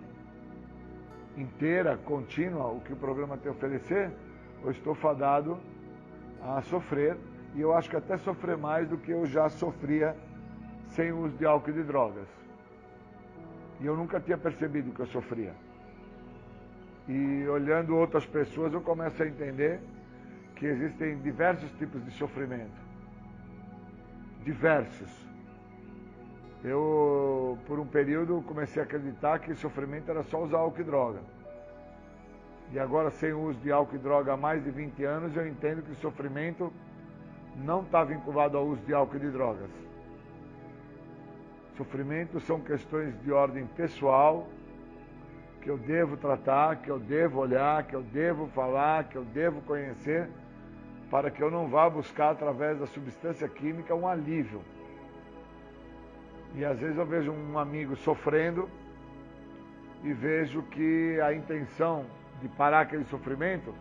inteira, contínua, o que o programa tem a oferecer, ou estou fadado a sofrer, e eu acho que até sofrer mais do que eu já sofria sem o uso de álcool e de drogas. E eu nunca tinha percebido que eu sofria. E olhando outras pessoas, eu começo a entender que existem diversos tipos de sofrimento. Diversos. Eu, por um período, comecei a acreditar que sofrimento era só usar álcool e droga. E agora, sem o uso de álcool e droga há mais de 20 anos, eu entendo que o sofrimento não está vinculado ao uso de álcool e de drogas. Sofrimento são questões de ordem pessoal, que eu devo tratar, que eu devo olhar, que eu devo falar, que eu devo conhecer, para que eu não vá buscar, através da substância química, um alívio. E às vezes eu vejo um amigo sofrendo e vejo que a intenção de parar aquele sofrimento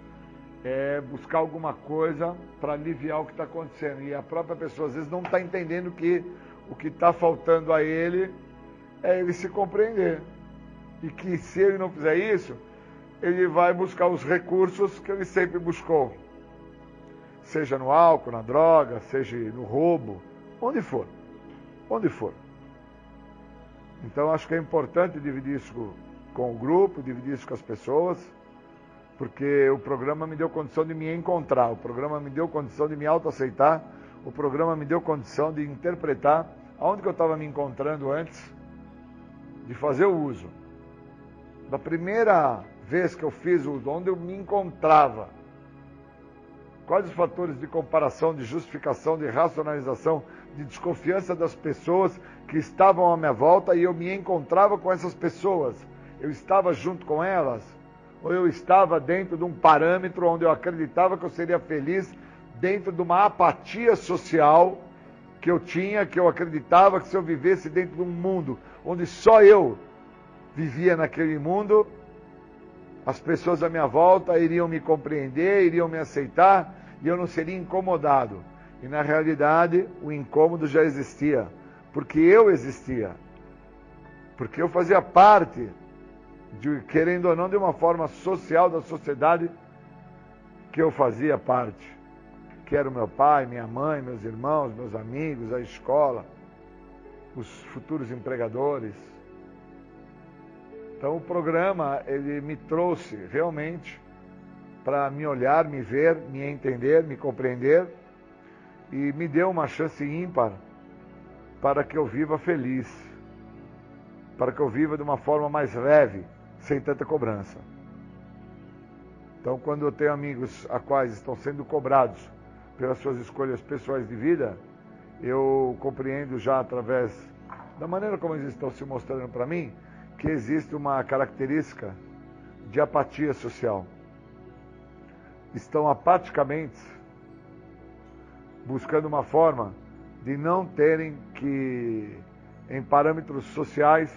é buscar alguma coisa para aliviar o que está acontecendo. E a própria pessoa às vezes não está entendendo que o que está faltando a ele é ele se compreender. E que se ele não fizer isso, ele vai buscar os recursos que ele sempre buscou. Seja no álcool, na droga, seja no roubo, onde for. Onde for. Então acho que é importante dividir isso com o grupo, dividir isso com as pessoas, porque o programa me deu condição de me encontrar, o programa me deu condição de me autoaceitar, o programa me deu condição de interpretar aonde que eu estava me encontrando antes de fazer o uso. Da primeira vez que eu fiz o uso, onde eu me encontrava, quais os fatores de comparação, de justificação, de racionalização, de desconfiança das pessoas que estavam à minha volta, e eu me encontrava com essas pessoas. Eu estava junto com elas, ou eu estava dentro de um parâmetro onde eu acreditava que eu seria feliz, dentro de uma apatia social que eu tinha, que eu acreditava que se eu vivesse dentro de um mundo onde só eu vivia naquele mundo, as pessoas à minha volta iriam me compreender, iriam me aceitar, e eu não seria incomodado. E na realidade, o incômodo já existia, porque eu existia. Porque eu fazia parte, querendo ou não, de uma forma social da sociedade que eu fazia parte. Que era o meu pai, minha mãe, meus irmãos, meus amigos, a escola, os futuros empregadores. Então o programa, ele me trouxe realmente para me olhar, me ver, me entender, me compreender, e me deu uma chance ímpar para que eu viva feliz, para que eu viva de uma forma mais leve, sem tanta cobrança. Então, quando eu tenho amigos a quais estão sendo cobrados pelas suas escolhas pessoais de vida, eu compreendo já através da maneira como eles estão se mostrando para mim, que existe uma característica de apatia social. Estão apaticamente buscando uma forma de não terem que, em parâmetros sociais,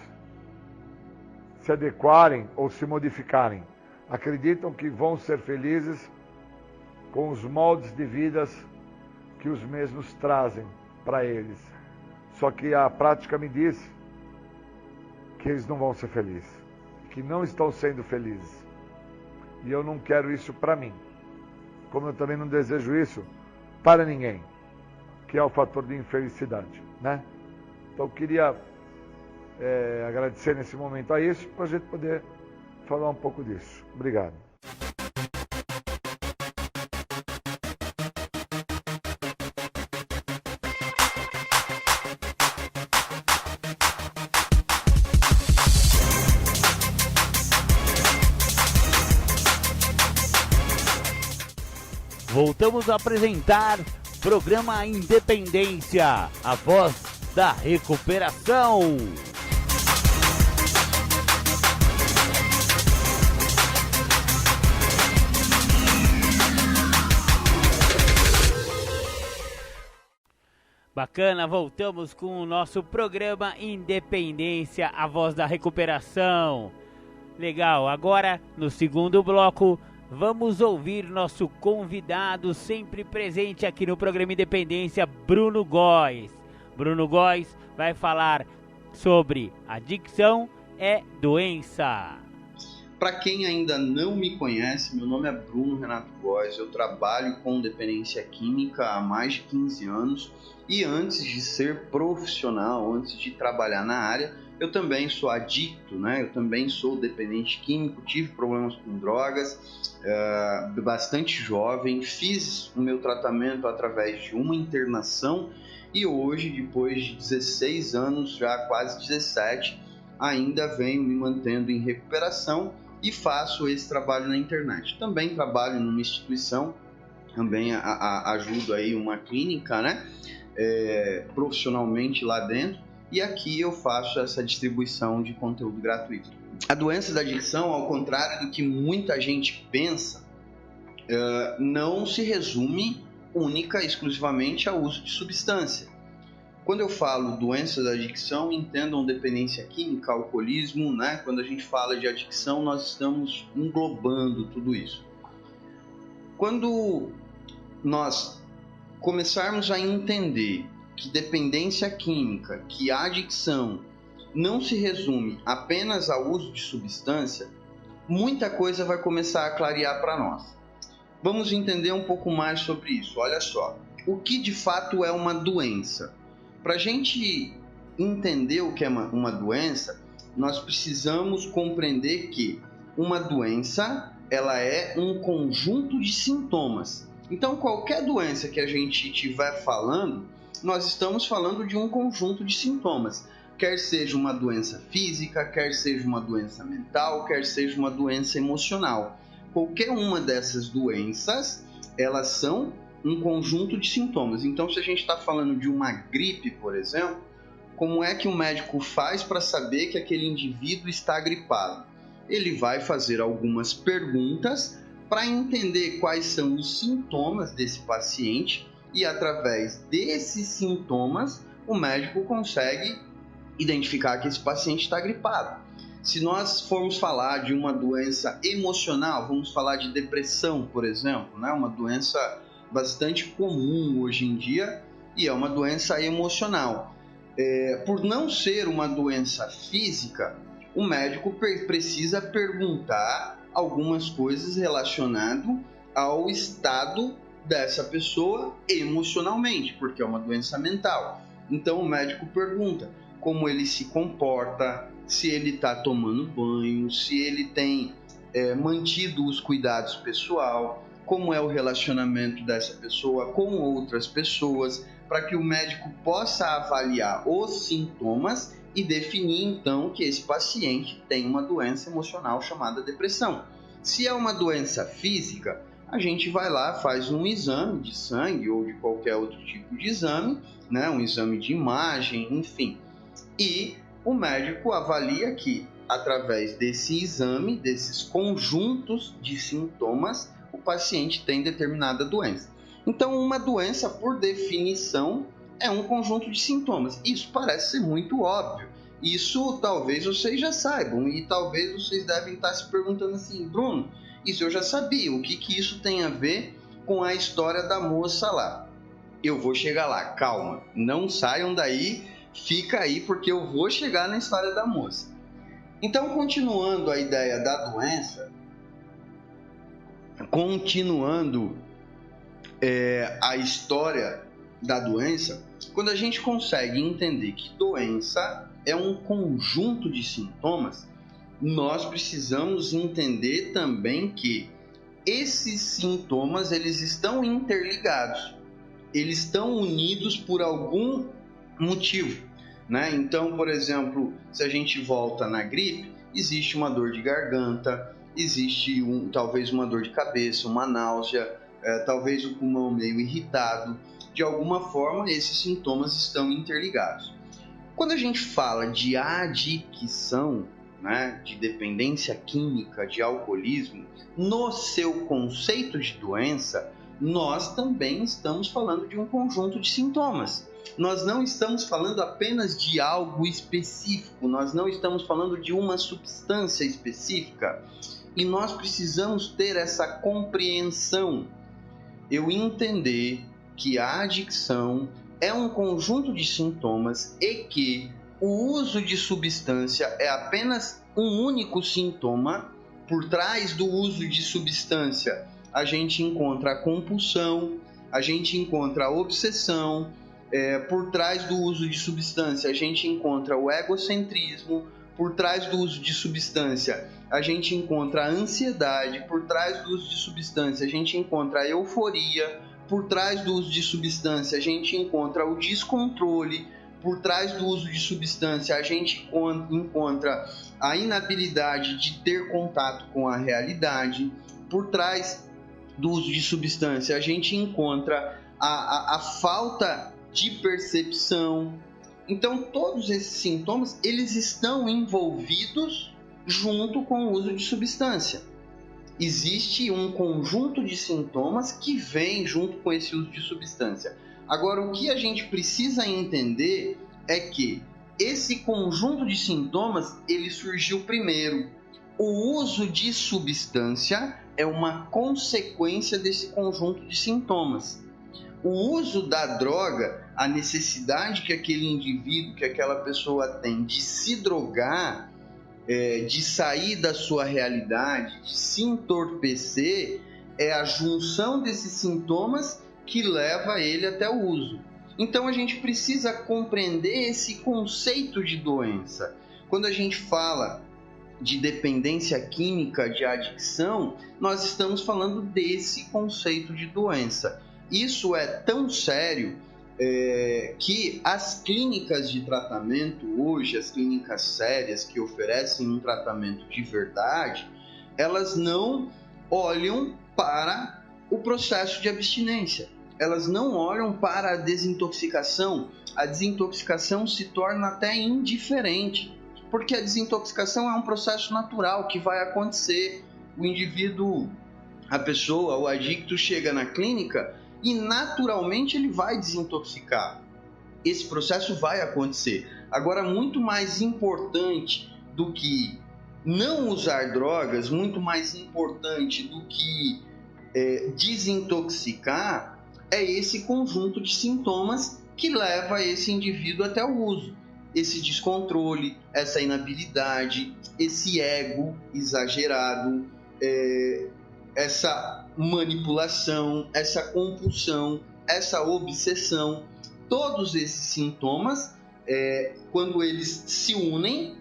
se adequarem ou se modificarem. Acreditam que vão ser felizes com os moldes de vidas que os mesmos trazem para eles. Só que a prática me diz que eles não vão ser felizes, que não estão sendo felizes. E eu não quero isso para mim, como eu também não desejo isso para ninguém, que é o fator de infelicidade, né? Então eu queria agradecer nesse momento a isso, para a gente poder falar um pouco disso. Obrigado. Voltamos a apresentar programa Independência, a voz da recuperação. Bacana, voltamos com o nosso programa Independência, a voz da recuperação. Legal, agora no segundo bloco vamos ouvir nosso convidado sempre presente aqui no programa Independência, Bruno Góes. Bruno Góes vai falar sobre adicção é doença. Para quem ainda não me conhece, meu nome é Bruno Renato Góes, eu trabalho com dependência química há mais de 15 anos e antes de ser profissional, antes de trabalhar na área, eu também sou adicto, né? Eu também sou dependente químico, tive problemas com drogas, bastante jovem, fiz o meu tratamento através de uma internação e hoje, depois de 16 anos, já quase 17, ainda venho me mantendo em recuperação e faço esse trabalho na internet. Também trabalho numa instituição, também ajudo aí uma clínica, né? Profissionalmente lá dentro. E aqui eu faço essa distribuição de conteúdo gratuito. A doença da adicção, ao contrário do que muita gente pensa, não se resume única e exclusivamente ao uso de substância. Quando eu falo doença da adicção, entendam dependência química, alcoolismo, né? Quando a gente fala de adicção, nós estamos englobando tudo isso. Quando nós começarmos a entender que dependência química, que a adicção não se resume apenas ao uso de substância, muita coisa vai começar a clarear para nós. Vamos entender um pouco mais sobre isso. Olha só, o que de fato é uma doença? Para a gente entender o que é uma doença, nós precisamos compreender que uma doença ela é um conjunto de sintomas. Então, qualquer doença que a gente estiver falando, nós estamos falando de um conjunto de sintomas, quer seja uma doença física, quer seja uma doença mental, quer seja uma doença emocional. Qualquer uma dessas doenças, elas são um conjunto de sintomas. Então, se a gente está falando de uma gripe, por exemplo, como é que o médico faz para saber que aquele indivíduo está gripado? Ele vai fazer algumas perguntas para entender quais são os sintomas desse paciente e através desses sintomas o médico consegue identificar que esse paciente está gripado. Se nós formos falar de uma doença emocional, vamos falar de depressão, por exemplo, né? Uma doença bastante comum hoje em dia e é uma doença emocional. Por não ser uma doença física, o médico precisa perguntar algumas coisas relacionadas ao estado dessa pessoa emocionalmente, porque é uma doença mental. Então o médico pergunta como ele se comporta, se ele está tomando banho, se ele tem mantido os cuidados pessoal, como é o relacionamento dessa pessoa com outras pessoas, para que o médico possa avaliar os sintomas e definir então que esse paciente tem uma doença emocional chamada depressão. Se é uma doença física, a gente vai lá, faz um exame de sangue ou de qualquer outro tipo de exame, né? Um exame de imagem, enfim. E o médico avalia que, através desse exame, desses conjuntos de sintomas, o paciente tem determinada doença. Então, uma doença, por definição, é um conjunto de sintomas. Isso parece ser muito óbvio. Isso talvez vocês já saibam, e talvez vocês devem estar se perguntando assim, Bruno, isso eu já sabia, o que isso tem a ver com a história da moça lá? Eu vou chegar lá, calma, não saiam daí, fica aí porque eu vou chegar na história da moça. Então, continuando a ideia da doença, continuando a história da doença, quando a gente consegue entender que doença é um conjunto de sintomas, nós precisamos entender também que esses sintomas eles estão interligados, eles estão unidos por algum motivo, né? Então, por exemplo, se a gente volta na gripe, existe uma dor de garganta, existe talvez uma dor de cabeça, uma náusea, talvez o pulmão meio irritado. De alguma forma, esses sintomas estão interligados. Quando a gente fala de adicção, né, de dependência química, de alcoolismo, no seu conceito de doença, nós também estamos falando de um conjunto de sintomas. Nós não estamos falando apenas de algo específico, nós não estamos falando de uma substância específica. E nós precisamos ter essa compreensão, eu entender que a adicção é um conjunto de sintomas e que o uso de substância é apenas um único sintoma. Por trás do uso de substância, a gente encontra a compulsão, a gente encontra a obsessão, por trás do uso de substância, a gente encontra o egocentrismo, por trás do uso de substância, a gente encontra a ansiedade, por trás do uso de substância, a gente encontra a euforia, por trás do uso de substância, a gente encontra o descontrole, por trás do uso de substância, a gente encontra a inabilidade de ter contato com a realidade, por trás do uso de substância, a gente encontra a falta de percepção. Então, todos esses sintomas, eles estão envolvidos junto com o uso de substância. Existe um conjunto de sintomas que vem junto com esse uso de substância. Agora, o que a gente precisa entender é que esse conjunto de sintomas, ele surgiu primeiro. O uso de substância é uma consequência desse conjunto de sintomas. O uso da droga, a necessidade que aquele indivíduo, que aquela pessoa tem de se drogar, de sair da sua realidade, de se entorpecer, é a junção desses sintomas que leva ele até o uso. Então a gente precisa compreender esse conceito de doença. Quando a gente fala de dependência química, de adicção, nós estamos falando desse conceito de doença. Isso é tão sério que as clínicas de tratamento hoje, as clínicas sérias que oferecem um tratamento de verdade, elas não olham para o processo de abstinência. Elas não olham para a desintoxicação. A desintoxicação se torna até indiferente, porque a desintoxicação é um processo natural que vai acontecer. O indivíduo, a pessoa, o adicto chega na clínica e naturalmente ele vai desintoxicar. Esse processo vai acontecer. Agora, muito mais importante do que não usar drogas, muito mais importante do que desintoxicar, é esse conjunto de sintomas que leva esse indivíduo até o uso. Esse descontrole, essa inabilidade, esse ego exagerado, essa manipulação, essa compulsão, essa obsessão. Todos esses sintomas, quando eles se unem,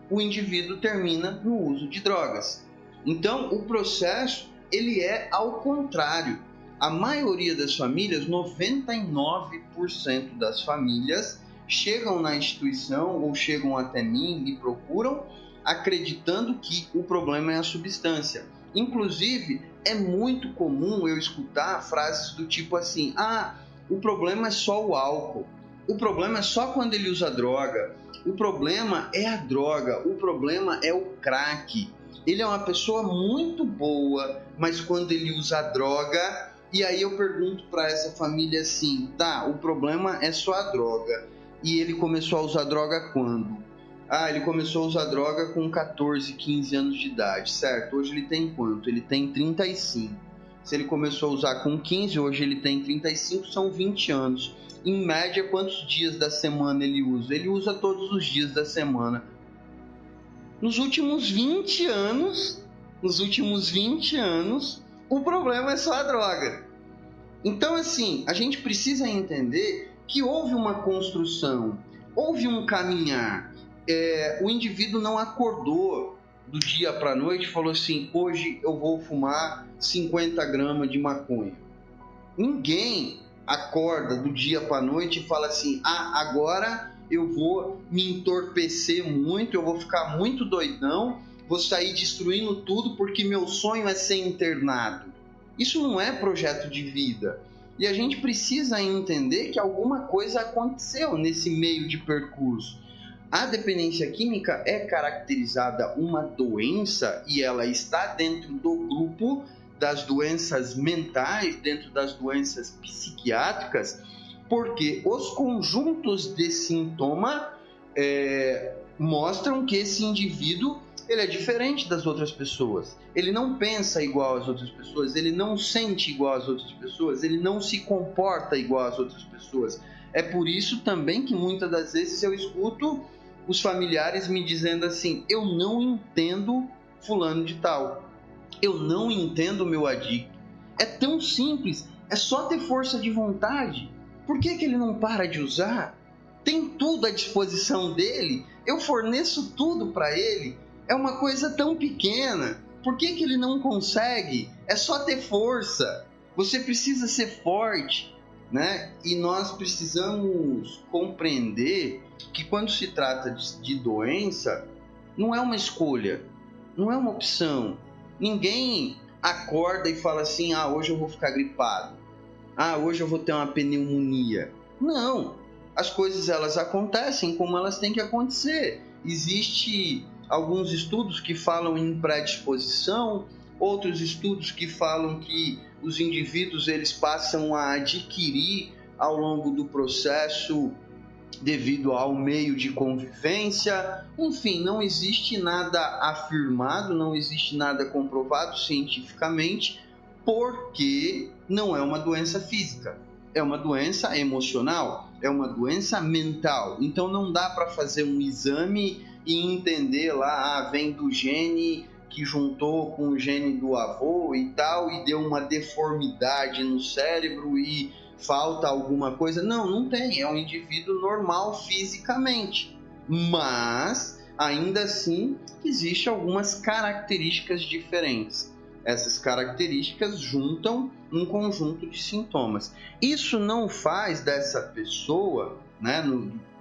o indivíduo termina no uso de drogas. Então, o processo ele é ao contrário. A maioria das famílias, 99% das famílias, chegam na instituição ou chegam até mim, me procuram, acreditando que o problema é a substância. Inclusive, é muito comum eu escutar frases do tipo assim: o problema é só o álcool, o problema é só quando ele usa droga, o problema é a droga, o problema é o crack. Ele é uma pessoa muito boa, mas quando ele usa droga... E aí eu pergunto para essa família assim, o problema é só a droga. E ele começou a usar droga quando? Ele começou a usar droga com 14, 15 anos de idade, certo? Hoje ele tem quanto? Ele tem 35. Se ele começou a usar com 15, hoje ele tem 35, são 20 anos. Em média, quantos dias da semana ele usa? Ele usa todos os dias da semana. Nos últimos 20 anos, o problema é só a droga. Então, assim, a gente precisa entender que houve uma construção, houve um caminhar. O indivíduo não acordou do dia para a noite e falou assim: hoje eu vou fumar 50 gramas de maconha. Ninguém acorda do dia para a noite e fala assim: agora eu vou me entorpecer muito, eu vou ficar muito doidão, vou sair destruindo tudo porque meu sonho é ser internado. Isso não é projeto de vida. E a gente precisa entender que alguma coisa aconteceu nesse meio de percurso. A dependência química é caracterizada uma doença e ela está dentro do grupo das doenças mentais, dentro das doenças psiquiátricas, porque os conjuntos de sintoma mostram que esse indivíduo ele é diferente das outras pessoas. Ele não pensa igual às outras pessoas, ele não sente igual às outras pessoas, ele não se comporta igual às outras pessoas. É por isso também que muitas das vezes eu escuto os familiares me dizendo assim: eu não entendo fulano de tal, eu não entendo o meu adicto. É tão simples, é só ter força de vontade. Por que ele não para de usar? Tem tudo à disposição dele, eu forneço tudo para ele. É uma coisa tão pequena, por que ele não consegue? É só ter força, você precisa ser forte, né? E nós precisamos compreender que quando se trata de doença, não é uma escolha, não é uma opção. Ninguém acorda e fala assim: hoje eu vou ficar gripado, hoje eu vou ter uma pneumonia. Não, as coisas elas acontecem como elas têm que acontecer. Existem alguns estudos que falam em predisposição, outros estudos que falam que os indivíduos eles passam a adquirir ao longo do processo devido ao meio de convivência. Enfim, não existe nada afirmado, não existe nada comprovado cientificamente, porque não é uma doença física, é uma doença emocional, é uma doença mental. Então não dá para fazer um exame e entender lá, vem do gene que juntou com o gene do avô e tal, e deu uma deformidade no cérebro e falta alguma coisa. Não tem, é um indivíduo normal fisicamente, mas ainda assim existem algumas características diferentes. Essas características juntam um conjunto de sintomas. Isso não faz dessa pessoa, né,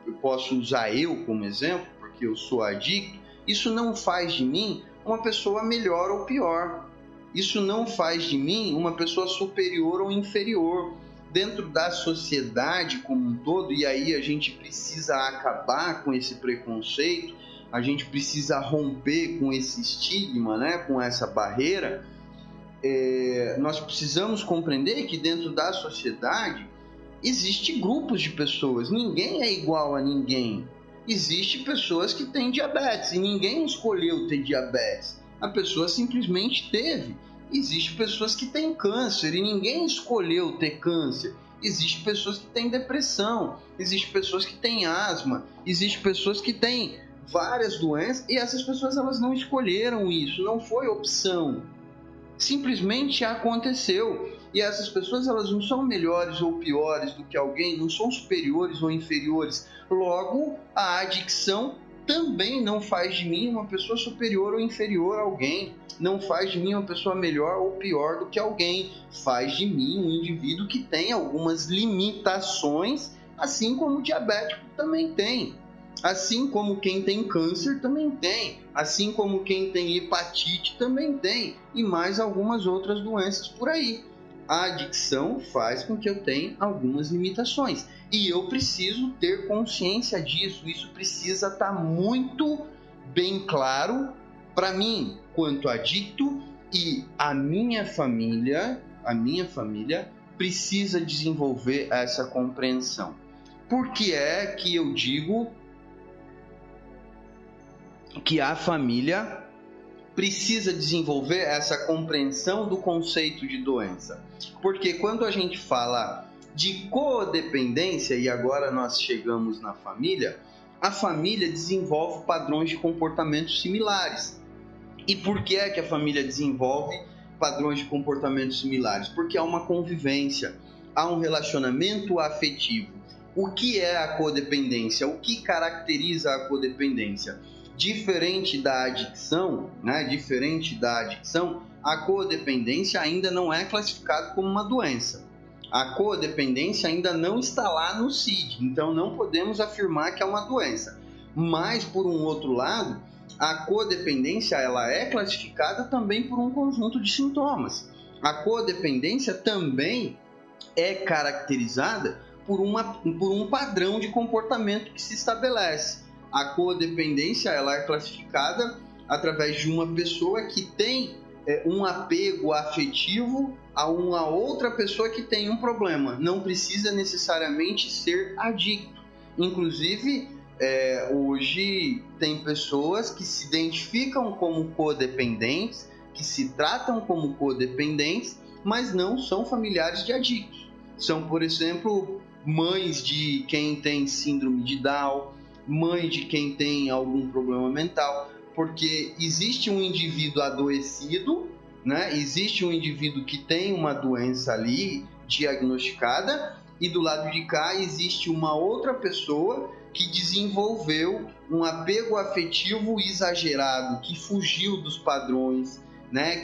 eu posso usar eu como exemplo, porque eu sou adicto, isso não faz de mim uma pessoa melhor ou pior. Isso não faz de mim uma pessoa superior ou inferior. Dentro da sociedade como um todo, e aí a gente precisa acabar com esse preconceito, a gente precisa romper com esse estigma, né, com essa barreira. Nós precisamos compreender que dentro da sociedade existem grupos de pessoas, ninguém é igual a ninguém. Existem pessoas que têm diabetes e ninguém escolheu ter diabetes, a pessoa simplesmente teve. Existem pessoas que têm câncer e ninguém escolheu ter câncer. Existem pessoas que têm depressão, existem pessoas que têm asma, existem pessoas que têm várias doenças e essas pessoas elas não escolheram isso, não foi opção. Simplesmente aconteceu. E essas pessoas elas não são melhores ou piores do que alguém, não são superiores ou inferiores. Logo, a adicção também não faz de mim uma pessoa superior ou inferior a alguém. Não faz de mim uma pessoa melhor ou pior do que alguém. Faz de mim um indivíduo que tem algumas limitações, assim como o diabético também tem. Assim como quem tem câncer também tem. Assim como quem tem hepatite também tem. E mais algumas outras doenças por aí. A adicção faz com que eu tenha algumas limitações. E eu preciso ter consciência disso. Isso precisa estar muito bem claro para mim, quanto adicto, e a minha família precisa desenvolver essa compreensão. Por que é que eu digo que a família precisa desenvolver essa compreensão do conceito de doença. Porque quando a gente fala de codependência, e agora nós chegamos na família, a família desenvolve padrões de comportamentos similares. E por que é que a família desenvolve padrões de comportamentos similares? Porque há uma convivência, há um relacionamento afetivo. O que é a codependência? O que caracteriza a codependência? Diferente da adicção, a codependência ainda não é classificada como uma doença. A codependência ainda não está lá no CID, então não podemos afirmar que é uma doença. Mas, por um outro lado, a codependência ela é classificada também por um conjunto de sintomas. A codependência também é caracterizada por um padrão de comportamento que se estabelece. A codependência ela é classificada através de uma pessoa que tem um apego afetivo a uma outra pessoa que tem um problema. Não precisa necessariamente ser adicto. Inclusive, hoje tem pessoas que se identificam como codependentes, que se tratam como codependentes, mas não são familiares de adictos. São, por exemplo, mães de quem tem síndrome de Down, mãe de quem tem algum problema mental, porque existe um indivíduo adoecido, existe um indivíduo que tem uma doença ali diagnosticada, e do lado de cá existe uma outra pessoa que desenvolveu um apego afetivo exagerado, que fugiu dos padrões,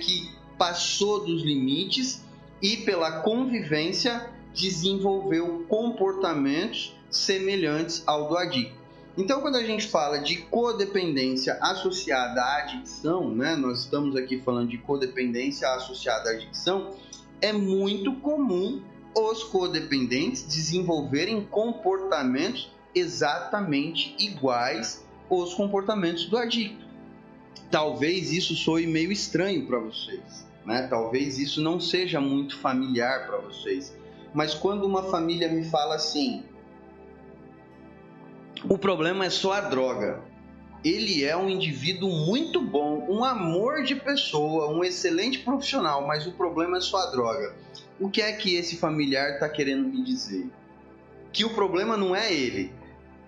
que passou dos limites e pela convivência desenvolveu comportamentos semelhantes ao do adicto. Então, quando a gente fala de codependência associada à adicção, nós estamos aqui falando de codependência associada à adicção, é muito comum os codependentes desenvolverem comportamentos exatamente iguais aos comportamentos do adicto. Talvez isso soe meio estranho para vocês, talvez isso não seja muito familiar para vocês, mas quando uma família me fala assim: o problema é só a droga. Ele é um indivíduo muito bom, um amor de pessoa, um excelente profissional, mas o problema é só a droga. O que é que esse familiar está querendo me dizer? Que o problema não é ele.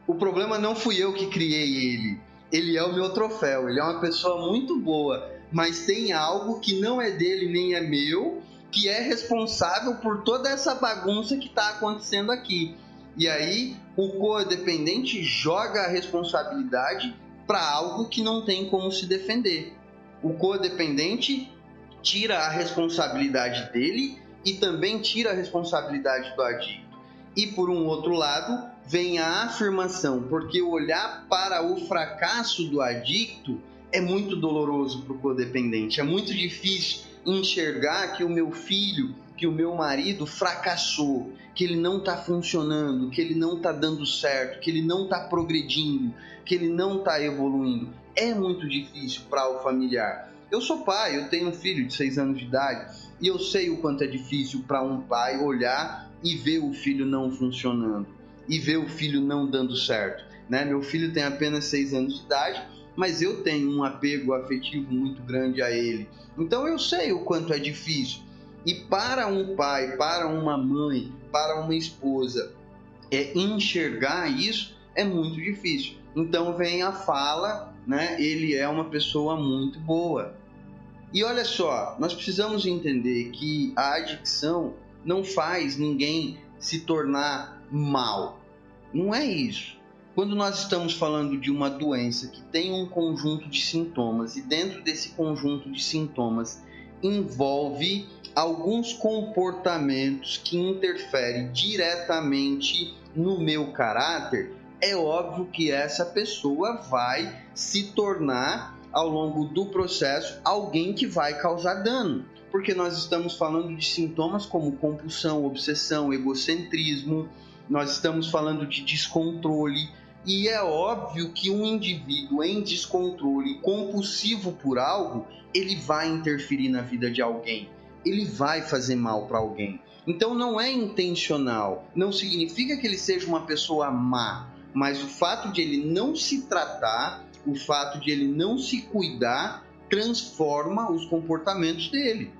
O problema não fui eu que criei ele. Ele é o meu troféu, ele é uma pessoa muito boa, mas tem algo que não é dele nem é meu, que é responsável por toda essa bagunça que está acontecendo aqui. E aí o codependente joga a responsabilidade para algo que não tem como se defender. O codependente tira a responsabilidade dele e também tira a responsabilidade do adicto. E por um outro lado vem a afirmação, porque olhar para o fracasso do adicto é muito doloroso para o codependente. É muito difícil enxergar que o meu filho, que o meu marido fracassou, que ele não está funcionando, que ele não está dando certo, que ele não está progredindo, que ele não está evoluindo. É muito difícil para o familiar. Eu sou pai, eu tenho um filho de 6 anos de idade e eu sei o quanto é difícil para um pai olhar e ver o filho não funcionando e ver o filho não dando certo. Meu filho tem apenas 6 anos de idade, mas eu tenho um apego afetivo muito grande a ele. Então eu sei o quanto é difícil. E para um pai, para uma mãe, para uma esposa, enxergar isso é muito difícil. Então vem a fala, ele é uma pessoa muito boa. E olha só, nós precisamos entender que a adicção não faz ninguém se tornar mal. Não é isso. Quando nós estamos falando de uma doença que tem um conjunto de sintomas e dentro desse conjunto de sintomas envolve alguns comportamentos que interferem diretamente no meu caráter, é óbvio que essa pessoa vai se tornar, ao longo do processo, alguém que vai causar dano. Porque nós estamos falando de sintomas como compulsão, obsessão, egocentrismo, nós estamos falando de descontrole, e é óbvio que um indivíduo em descontrole compulsivo por algo, ele vai interferir na vida de alguém, ele vai fazer mal para alguém. Então não é intencional, não significa que ele seja uma pessoa má, mas o fato de ele não se tratar, o fato de ele não se cuidar transforma os comportamentos dele.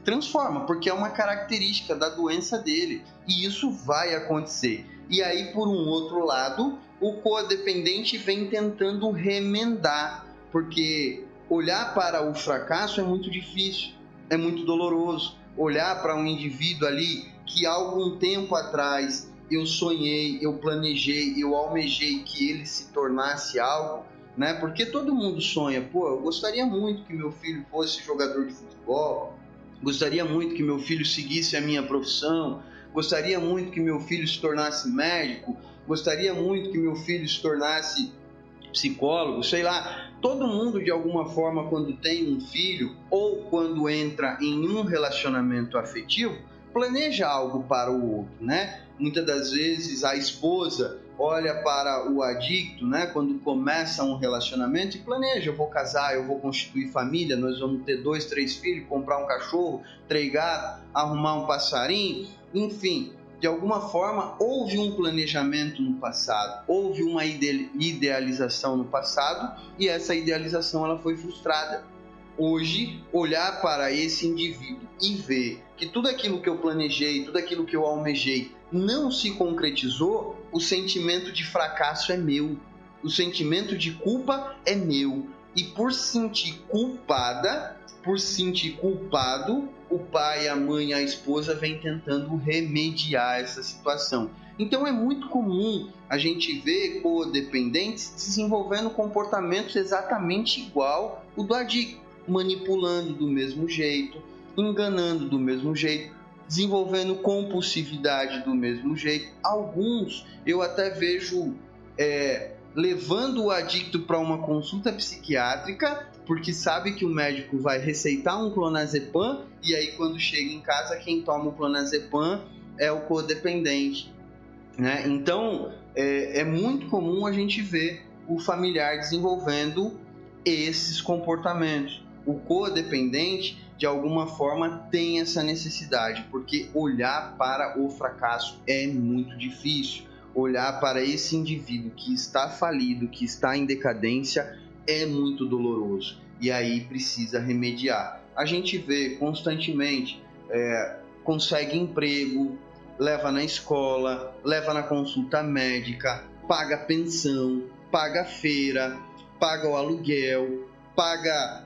Transforma, porque é uma característica da doença dele. E isso vai acontecer. E aí, por um outro lado, o codependente vem tentando remendar, porque olhar para o fracasso é muito difícil, é muito doloroso. Olhar para um indivíduo ali que há algum tempo atrás eu sonhei, eu planejei, eu almejei que ele se tornasse algo, né? Porque todo mundo sonha, pô, eu gostaria muito que meu filho fosse jogador de futebol, gostaria muito que meu filho seguisse a minha profissão, gostaria muito que meu filho se tornasse médico, gostaria muito que meu filho se tornasse psicólogo, sei lá. Todo mundo, de alguma forma, quando tem um filho ou quando entra em um relacionamento afetivo, planeja algo para o outro, né? Muitas das vezes a esposa olha para o adicto, né, quando começa um relacionamento e planeja, eu vou casar, eu vou constituir família, nós vamos ter 2, 3 filhos, comprar um cachorro, 3 gatos, arrumar um passarinho, enfim, de alguma forma houve um planejamento no passado, houve uma idealização no passado e essa idealização ela foi frustrada. Hoje, olhar para esse indivíduo e ver que tudo aquilo que eu planejei, tudo aquilo que eu almejei não se concretizou, o sentimento de fracasso é meu, o sentimento de culpa é meu. E por sentir culpada, por sentir culpado, o pai, a mãe, a esposa vem tentando remediar essa situação. Então é muito comum a gente ver codependentes desenvolvendo comportamentos exatamente igual o do adicto, manipulando do mesmo jeito, enganando do mesmo jeito, desenvolvendo compulsividade do mesmo jeito. Alguns eu até vejo levando o adicto para uma consulta psiquiátrica, porque sabe que o médico vai receitar um clonazepam e aí quando chega em casa quem toma o clonazepam é o codependente, né? Então é muito comum a gente ver o familiar desenvolvendo esses comportamentos. O codependente, de alguma forma, tem essa necessidade, porque olhar para o fracasso é muito difícil. Olhar para esse indivíduo que está falido, que está em decadência, é muito doloroso. E aí precisa remediar. A gente vê constantemente, consegue emprego, leva na escola, leva na consulta médica, paga pensão, paga feira, paga o aluguel, paga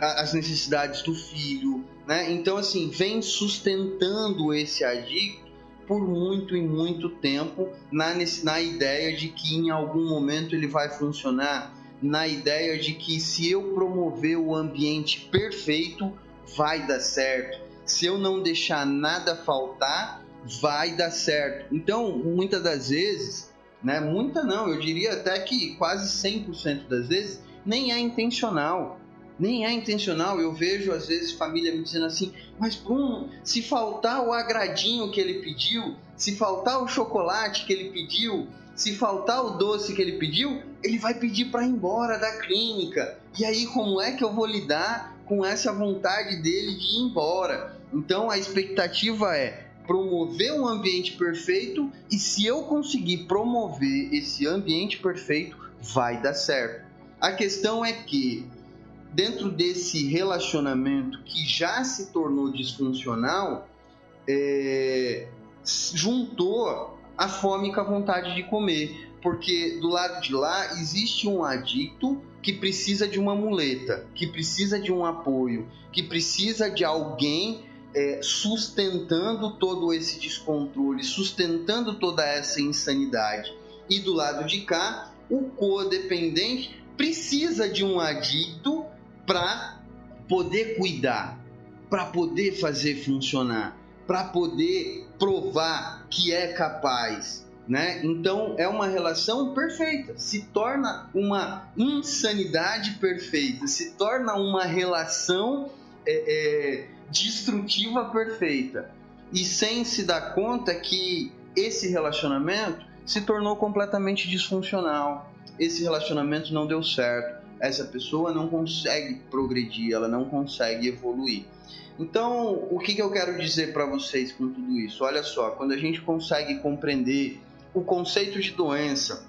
as necessidades do filho, né? Então, assim, vem sustentando esse adicto por muito e muito tempo na ideia de que em algum momento ele vai funcionar, na ideia de que se eu promover o ambiente perfeito, vai dar certo. Se eu não deixar nada faltar, vai dar certo. Então, muitas das vezes, né? Muita não, eu diria até que quase 100% das vezes, nem é intencional. Nem é intencional. Eu vejo às vezes família me dizendo assim, mas Bruno, se faltar o agradinho que ele pediu, se faltar o chocolate que ele pediu, se faltar o doce que ele pediu, ele vai pedir para ir embora da clínica. E aí como é que eu vou lidar com essa vontade dele de ir embora? Então a expectativa é promover um ambiente perfeito, e se eu conseguir promover esse ambiente perfeito, vai dar certo. A questão é que dentro desse relacionamento que já se tornou disfuncional, juntou a fome com a vontade de comer, porque do lado de lá existe um adicto que precisa de uma muleta, que precisa de um apoio, que precisa de alguém sustentando todo esse descontrole, sustentando toda essa insanidade. E do lado de cá, o codependente precisa de um adicto para poder cuidar, para poder fazer funcionar, para poder provar que é capaz, né? Então é uma relação perfeita, se torna uma insanidade perfeita, se torna uma relação destrutiva perfeita, e sem se dar conta que esse relacionamento se tornou completamente disfuncional, esse relacionamento não deu certo, essa pessoa não consegue progredir, ela não consegue evoluir. Então, o que eu quero dizer para vocês com tudo isso? Olha só, quando a gente consegue compreender o conceito de doença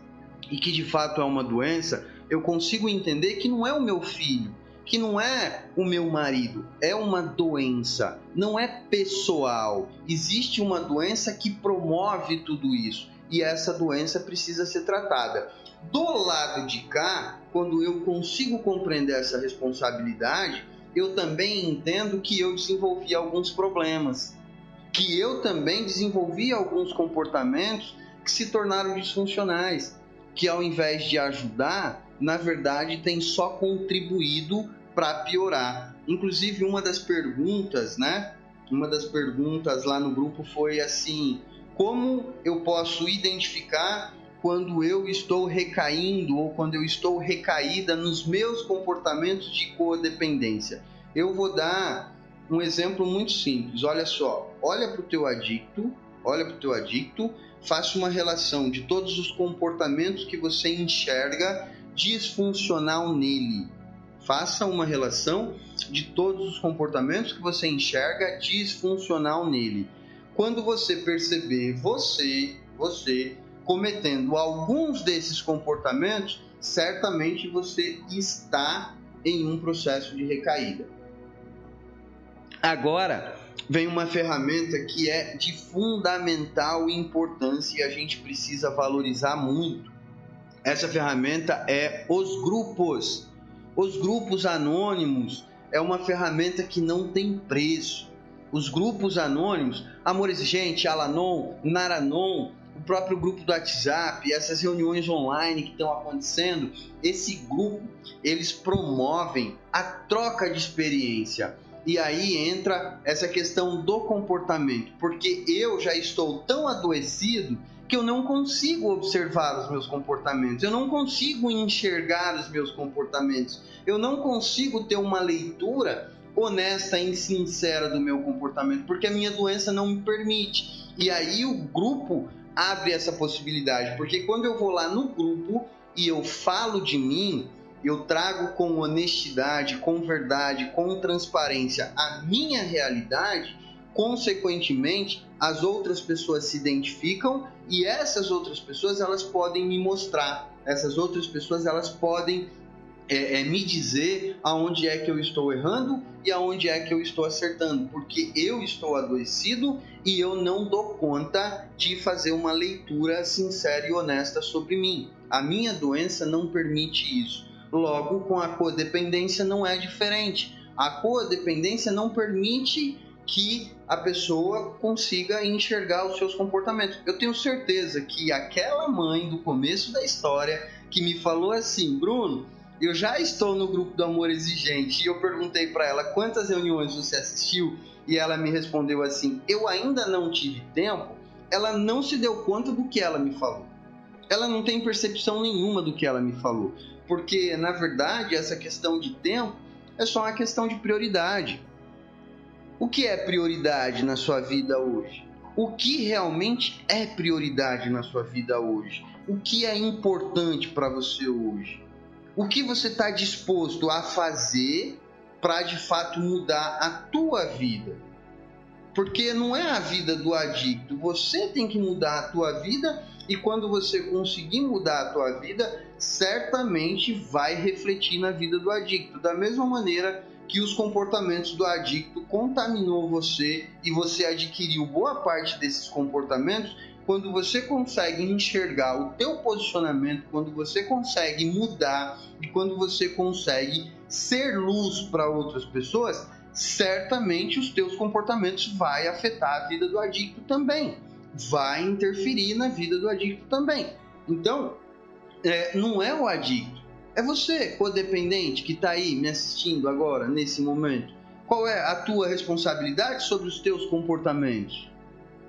e que de fato é uma doença, eu consigo entender que não é o meu filho, que não é o meu marido, é uma doença, não é pessoal. Existe uma doença que promove tudo isso e essa doença precisa ser tratada. Do lado de cá, quando eu consigo compreender essa responsabilidade, eu também entendo que eu desenvolvi alguns problemas, que eu também desenvolvi alguns comportamentos que se tornaram disfuncionais, que ao invés de ajudar, na verdade tem só contribuído para piorar. Inclusive uma das perguntas, Uma das perguntas lá no grupo foi assim: como eu posso identificar quando eu estou recaindo ou quando eu estou recaída nos meus comportamentos de codependência? Eu vou dar um exemplo muito simples. Olha só, olha para o teu adicto, faça uma relação de todos os comportamentos que você enxerga disfuncional nele. Faça uma relação de todos os comportamentos que você enxerga disfuncional nele. Quando você perceber você cometendo alguns desses comportamentos, certamente você está em um processo de recaída. Agora, vem uma ferramenta que é de fundamental importância e a gente precisa valorizar muito. Essa ferramenta é os grupos. Os grupos anônimos é uma ferramenta que não tem preço. Os grupos anônimos, Amor Exigente, Alanon, Naranon, o próprio grupo do WhatsApp, essas reuniões online que estão acontecendo, esse grupo, eles promovem a troca de experiência. E aí entra essa questão do comportamento, porque eu já estou tão adoecido que eu não consigo observar os meus comportamentos, eu não consigo enxergar os meus comportamentos, eu não consigo ter uma leitura honesta e sincera do meu comportamento, porque a minha doença não me permite. E aí o grupo abre essa possibilidade, porque quando eu vou lá no grupo e eu falo de mim, eu trago com honestidade, com verdade, com transparência a minha realidade, consequentemente, as outras pessoas se identificam e essas outras pessoas elas podem me mostrar, essas outras pessoas elas podem me dizer aonde é que eu estou errando e aonde é que eu estou acertando, porque eu estou adoecido e eu não dou conta de fazer uma leitura sincera e honesta sobre mim. A minha doença não permite isso. Logo, com a codependência não é diferente. A codependência não permite que a pessoa consiga enxergar os seus comportamentos. Eu tenho certeza que aquela mãe do começo da história que me falou assim: Bruno, eu já estou no grupo do Amor Exigente, e eu perguntei para ela quantas reuniões você assistiu, e ela me respondeu assim: eu ainda não tive tempo. Ela não se deu conta do que ela me falou. Ela não tem percepção nenhuma do que ela me falou, porque na verdade essa questão de tempo é só uma questão de prioridade. O que é prioridade na sua vida hoje? O que realmente é prioridade na sua vida hoje? O que é importante para você hoje? O que você está disposto a fazer para de fato mudar a tua vida? Porque não é a vida do adicto, você tem que mudar a tua vida, e quando você conseguir mudar a tua vida, certamente vai refletir na vida do adicto, da mesma maneira que os comportamentos do adicto contaminou você e você adquiriu boa parte desses comportamentos. Quando você consegue enxergar o teu posicionamento, quando você consegue mudar e quando você consegue ser luz para outras pessoas, certamente os teus comportamentos vai afetar a vida do adicto também, vai interferir na vida do adicto também. Então, não é o adicto, é você, codependente, que está aí me assistindo agora, nesse momento. Qual é a tua responsabilidade sobre os teus comportamentos?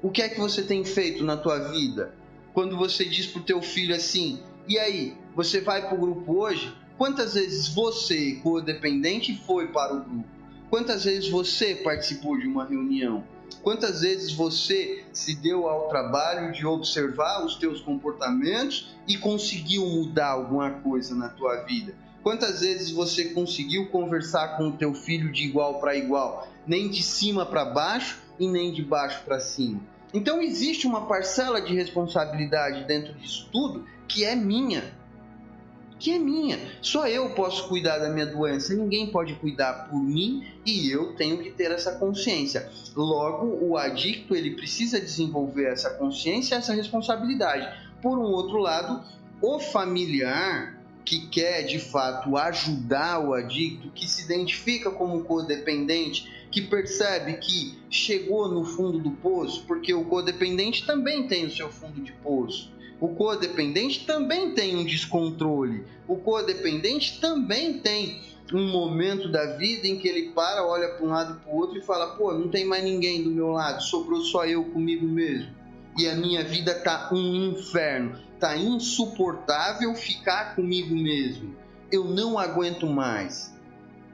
O que é que você tem feito na tua vida? Quando você diz pro teu filho assim: e aí, você vai pro grupo hoje? Quantas vezes você, codependente, foi para o grupo? Quantas vezes você participou de uma reunião? Quantas vezes você se deu ao trabalho de observar os teus comportamentos e conseguiu mudar alguma coisa na tua vida? Quantas vezes você conseguiu conversar com o teu filho de igual para igual? Nem de cima para baixo e nem de baixo para cima. Então existe uma parcela de responsabilidade dentro disso tudo que é minha. Só eu posso cuidar da minha doença, ninguém pode cuidar por mim e eu tenho que ter essa consciência. Logo, o adicto ele precisa desenvolver essa consciência, essa responsabilidade. Por um outro lado, o familiar que quer de fato ajudar o adicto, que se identifica como codependente, que percebe que chegou no fundo do poço, porque o codependente também tem o seu fundo de poço. O codependente também tem um descontrole. O codependente também tem um momento da vida em que ele para, olha para um lado e para o outro e fala: pô, não tem mais ninguém do meu lado, sobrou só eu comigo mesmo. E a minha vida tá um inferno, tá insuportável ficar comigo mesmo. Eu não aguento mais.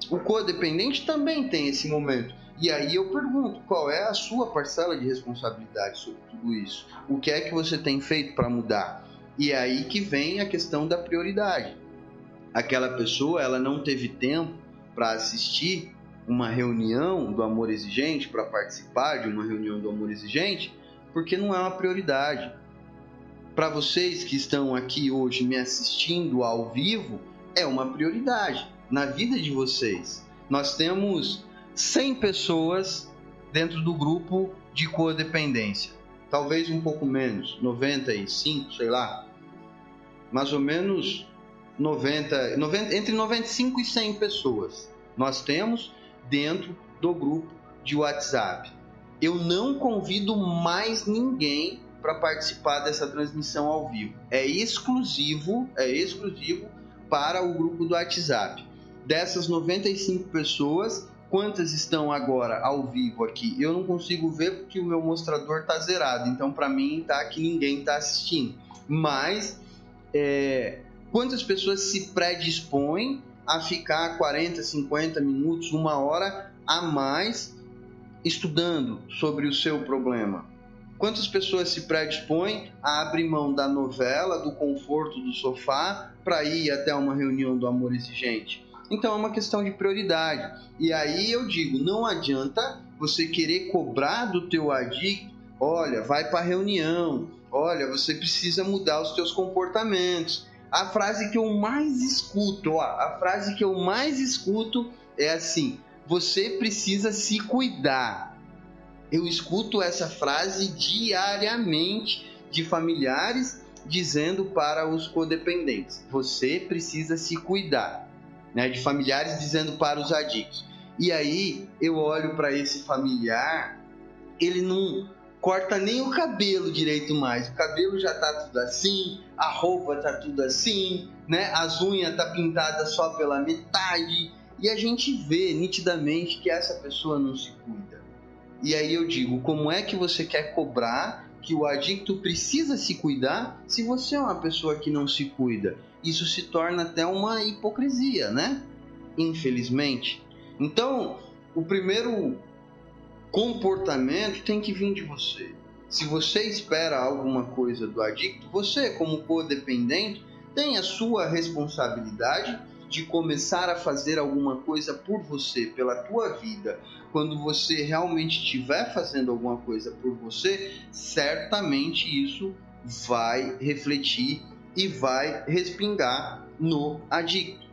O codependente também tem esse momento. E aí eu pergunto, qual é a sua parcela de responsabilidade sobre tudo isso? O que é que você tem feito para mudar? E é aí que vem a questão da prioridade. Aquela pessoa, ela não teve tempo para assistir uma reunião do Amor Exigente, para participar de uma reunião do Amor Exigente, porque não é uma prioridade. Para vocês que estão aqui hoje me assistindo ao vivo, é uma prioridade na vida de vocês. Nós temos 100 pessoas dentro do grupo de codependência. Talvez um pouco menos, 95, sei lá. Mais ou menos 90, entre 95 e 100 pessoas nós temos dentro do grupo de WhatsApp. Eu não convido mais ninguém para participar dessa transmissão ao vivo. É exclusivo para o grupo do WhatsApp. Dessas 95 pessoas, quantas estão agora ao vivo aqui? Eu não consigo ver porque o meu mostrador está zerado. Então, para mim, tá que ninguém está assistindo. Mas, quantas pessoas se predispõem a ficar 40, 50 minutos, 1 hora a mais estudando sobre o seu problema? Quantas pessoas se predispõem a abrir mão da novela, do conforto do sofá, para ir até uma reunião do Amor Exigente? Então é uma questão de prioridade. E aí eu digo, não adianta você querer cobrar do teu adicto: olha, vai para a reunião, olha, você precisa mudar os teus comportamentos. A frase que eu mais escuto, é assim: você precisa se cuidar. Eu escuto essa frase diariamente de familiares dizendo para os codependentes: você precisa se cuidar. De familiares dizendo para os adictos. E aí eu olho para esse familiar, ele não corta nem o cabelo direito mais. O cabelo já tá tudo assim, a roupa tá tudo assim, as unhas tá pintada só pela metade. E a gente vê nitidamente que essa pessoa não se cuida. E aí eu digo, como é que você quer cobrar que o adicto precisa se cuidar se você é uma pessoa que não se cuida? Isso se torna até uma hipocrisia, Infelizmente. Então, o primeiro comportamento tem que vir de você. Se você espera alguma coisa do adicto, você, como codependente, tem a sua responsabilidade de começar a fazer alguma coisa por você, pela tua vida. Quando você realmente estiver fazendo alguma coisa por você, certamente isso vai refletir e vai respingar no adicto,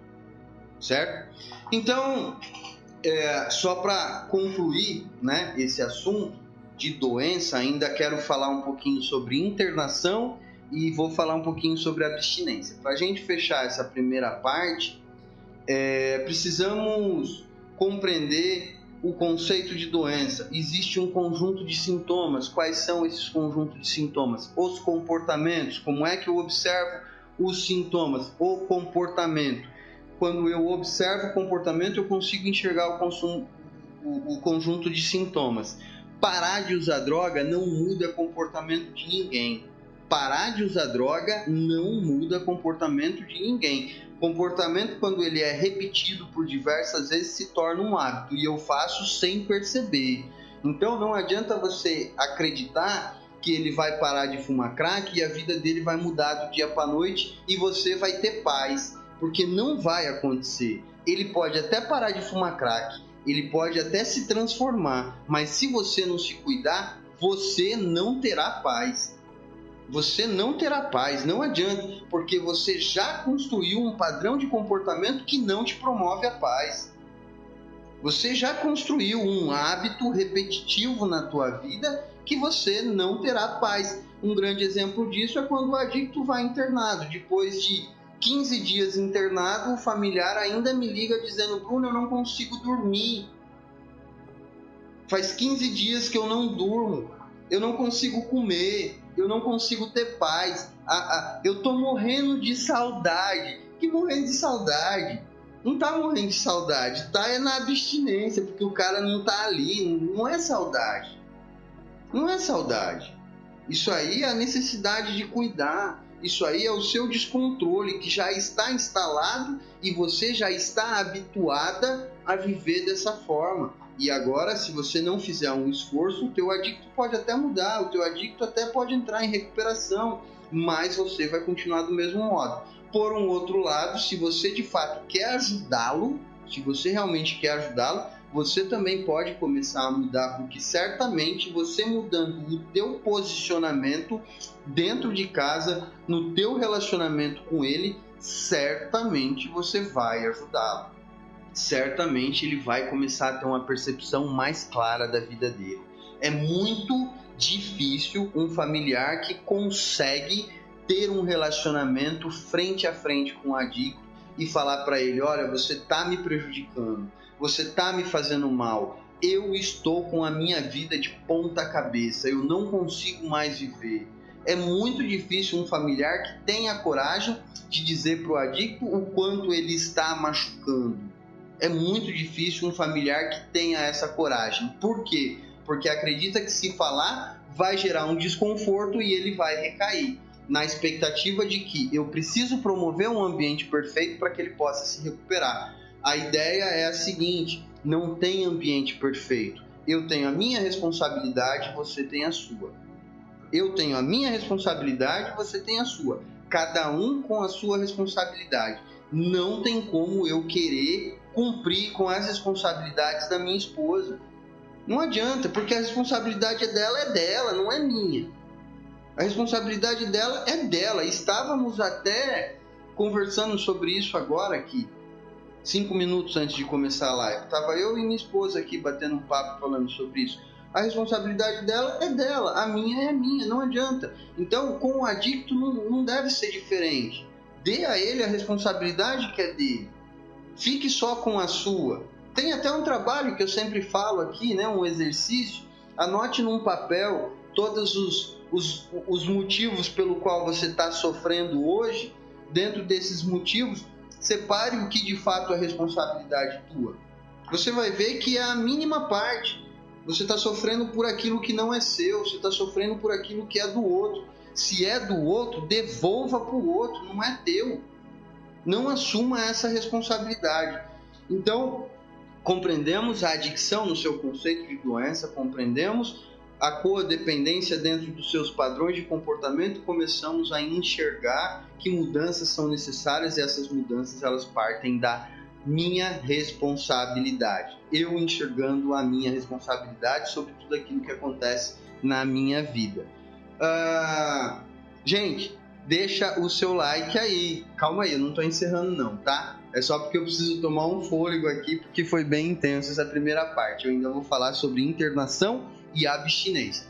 certo? Então, só para concluir, esse assunto de doença, ainda quero falar um pouquinho sobre internação e vou falar um pouquinho sobre abstinência. Para a gente fechar essa primeira parte, precisamos compreender o conceito de doença. Existe um conjunto de sintomas. Quais são esses conjuntos de sintomas? Os comportamentos. Como é que eu observo os sintomas? O comportamento. Quando eu observo o comportamento, eu consigo enxergar o conjunto de sintomas. Parar de usar droga não muda comportamento de ninguém. Parar de usar droga não muda comportamento de ninguém. Comportamento, quando ele é repetido por diversas vezes, se torna um hábito, e eu faço sem perceber. Então não adianta você acreditar que ele vai parar de fumar crack e a vida dele vai mudar do dia para a noite e você vai ter paz, porque não vai acontecer. Ele pode até parar de fumar crack, ele pode até se transformar, mas se você não se cuidar, você não terá paz. você não terá paz, não adianta, porque você já construiu um padrão de comportamento que não te promove a paz. Você já construiu um hábito repetitivo na tua vida que você não terá paz. Um grande exemplo disso é quando o adicto vai internado. Depois de 15 dias internado, o familiar ainda me liga dizendo: Bruno, eu não consigo dormir. Faz 15 dias que eu não durmo, eu não consigo comer, eu não consigo ter paz, eu tô morrendo de saudade. Que morrendo de saudade? Não tá morrendo de saudade, tá é na abstinência, porque o cara não tá ali, não é saudade. Não é saudade. Isso aí é a necessidade de cuidar, isso aí é o seu descontrole que já está instalado e você já está habituada a viver dessa forma. E agora, se você não fizer um esforço, o teu adicto pode até mudar, o teu adicto até pode entrar em recuperação, mas você vai continuar do mesmo modo. Por um outro lado, se você de fato quer ajudá-lo, se você realmente quer ajudá-lo, você também pode começar a mudar, porque certamente você mudando o teu posicionamento dentro de casa, no teu relacionamento com ele, certamente você vai ajudá-lo. Certamente ele vai começar a ter uma percepção mais clara da vida dele. É muito difícil um familiar que consegue ter um relacionamento frente a frente com o adicto e falar para ele: olha, você está me prejudicando, você está me fazendo mal, eu estou com a minha vida de ponta cabeça, eu não consigo mais viver. É muito difícil um familiar que tenha a coragem de dizer para o adicto o quanto ele está machucando. É muito difícil um familiar que tenha essa coragem. Por quê? Porque acredita que se falar vai gerar um desconforto e ele vai recair, na expectativa de que eu preciso promover um ambiente perfeito para que ele possa se recuperar. A ideia é a seguinte: não tem ambiente perfeito. Eu tenho a minha responsabilidade, você tem a sua. Eu tenho a minha responsabilidade, você tem a sua. Cada um com a sua responsabilidade. Não tem como eu querer cumprir com as responsabilidades da minha esposa. Não adianta, porque a responsabilidade dela, não é minha. A responsabilidade dela é dela. Estávamos até conversando sobre isso agora aqui, 5 minutos antes de começar a live. Estava eu e minha esposa aqui batendo um papo falando sobre isso. A responsabilidade dela é dela, a minha é a minha, não adianta. Então, com o adicto não deve ser diferente. Dê a ele a responsabilidade que é dele. Fique só com a sua. Tem até um trabalho que eu sempre falo aqui, né? Um exercício. Anote num papel todos os motivos pelo qual você está sofrendo hoje. Dentro desses motivos, separe o que de fato é responsabilidade tua. Você vai ver que é a mínima parte. Você está sofrendo por aquilo que não é seu, você está sofrendo por aquilo que é do outro. Se é do outro, devolva para o outro, não é teu. Não assuma essa responsabilidade. Então, compreendemos a adicção no seu conceito de doença, compreendemos a codependência dentro dos seus padrões de comportamento, começamos a enxergar que mudanças são necessárias e essas mudanças elas partem da minha responsabilidade. Eu enxergando a minha responsabilidade sobre tudo aquilo que acontece na minha vida. Gente, deixa o seu like aí. Calma aí, eu não estou encerrando não, tá? É só porque eu preciso tomar um fôlego aqui, porque foi bem intenso essa primeira parte. Eu ainda vou falar sobre internação e abstinência.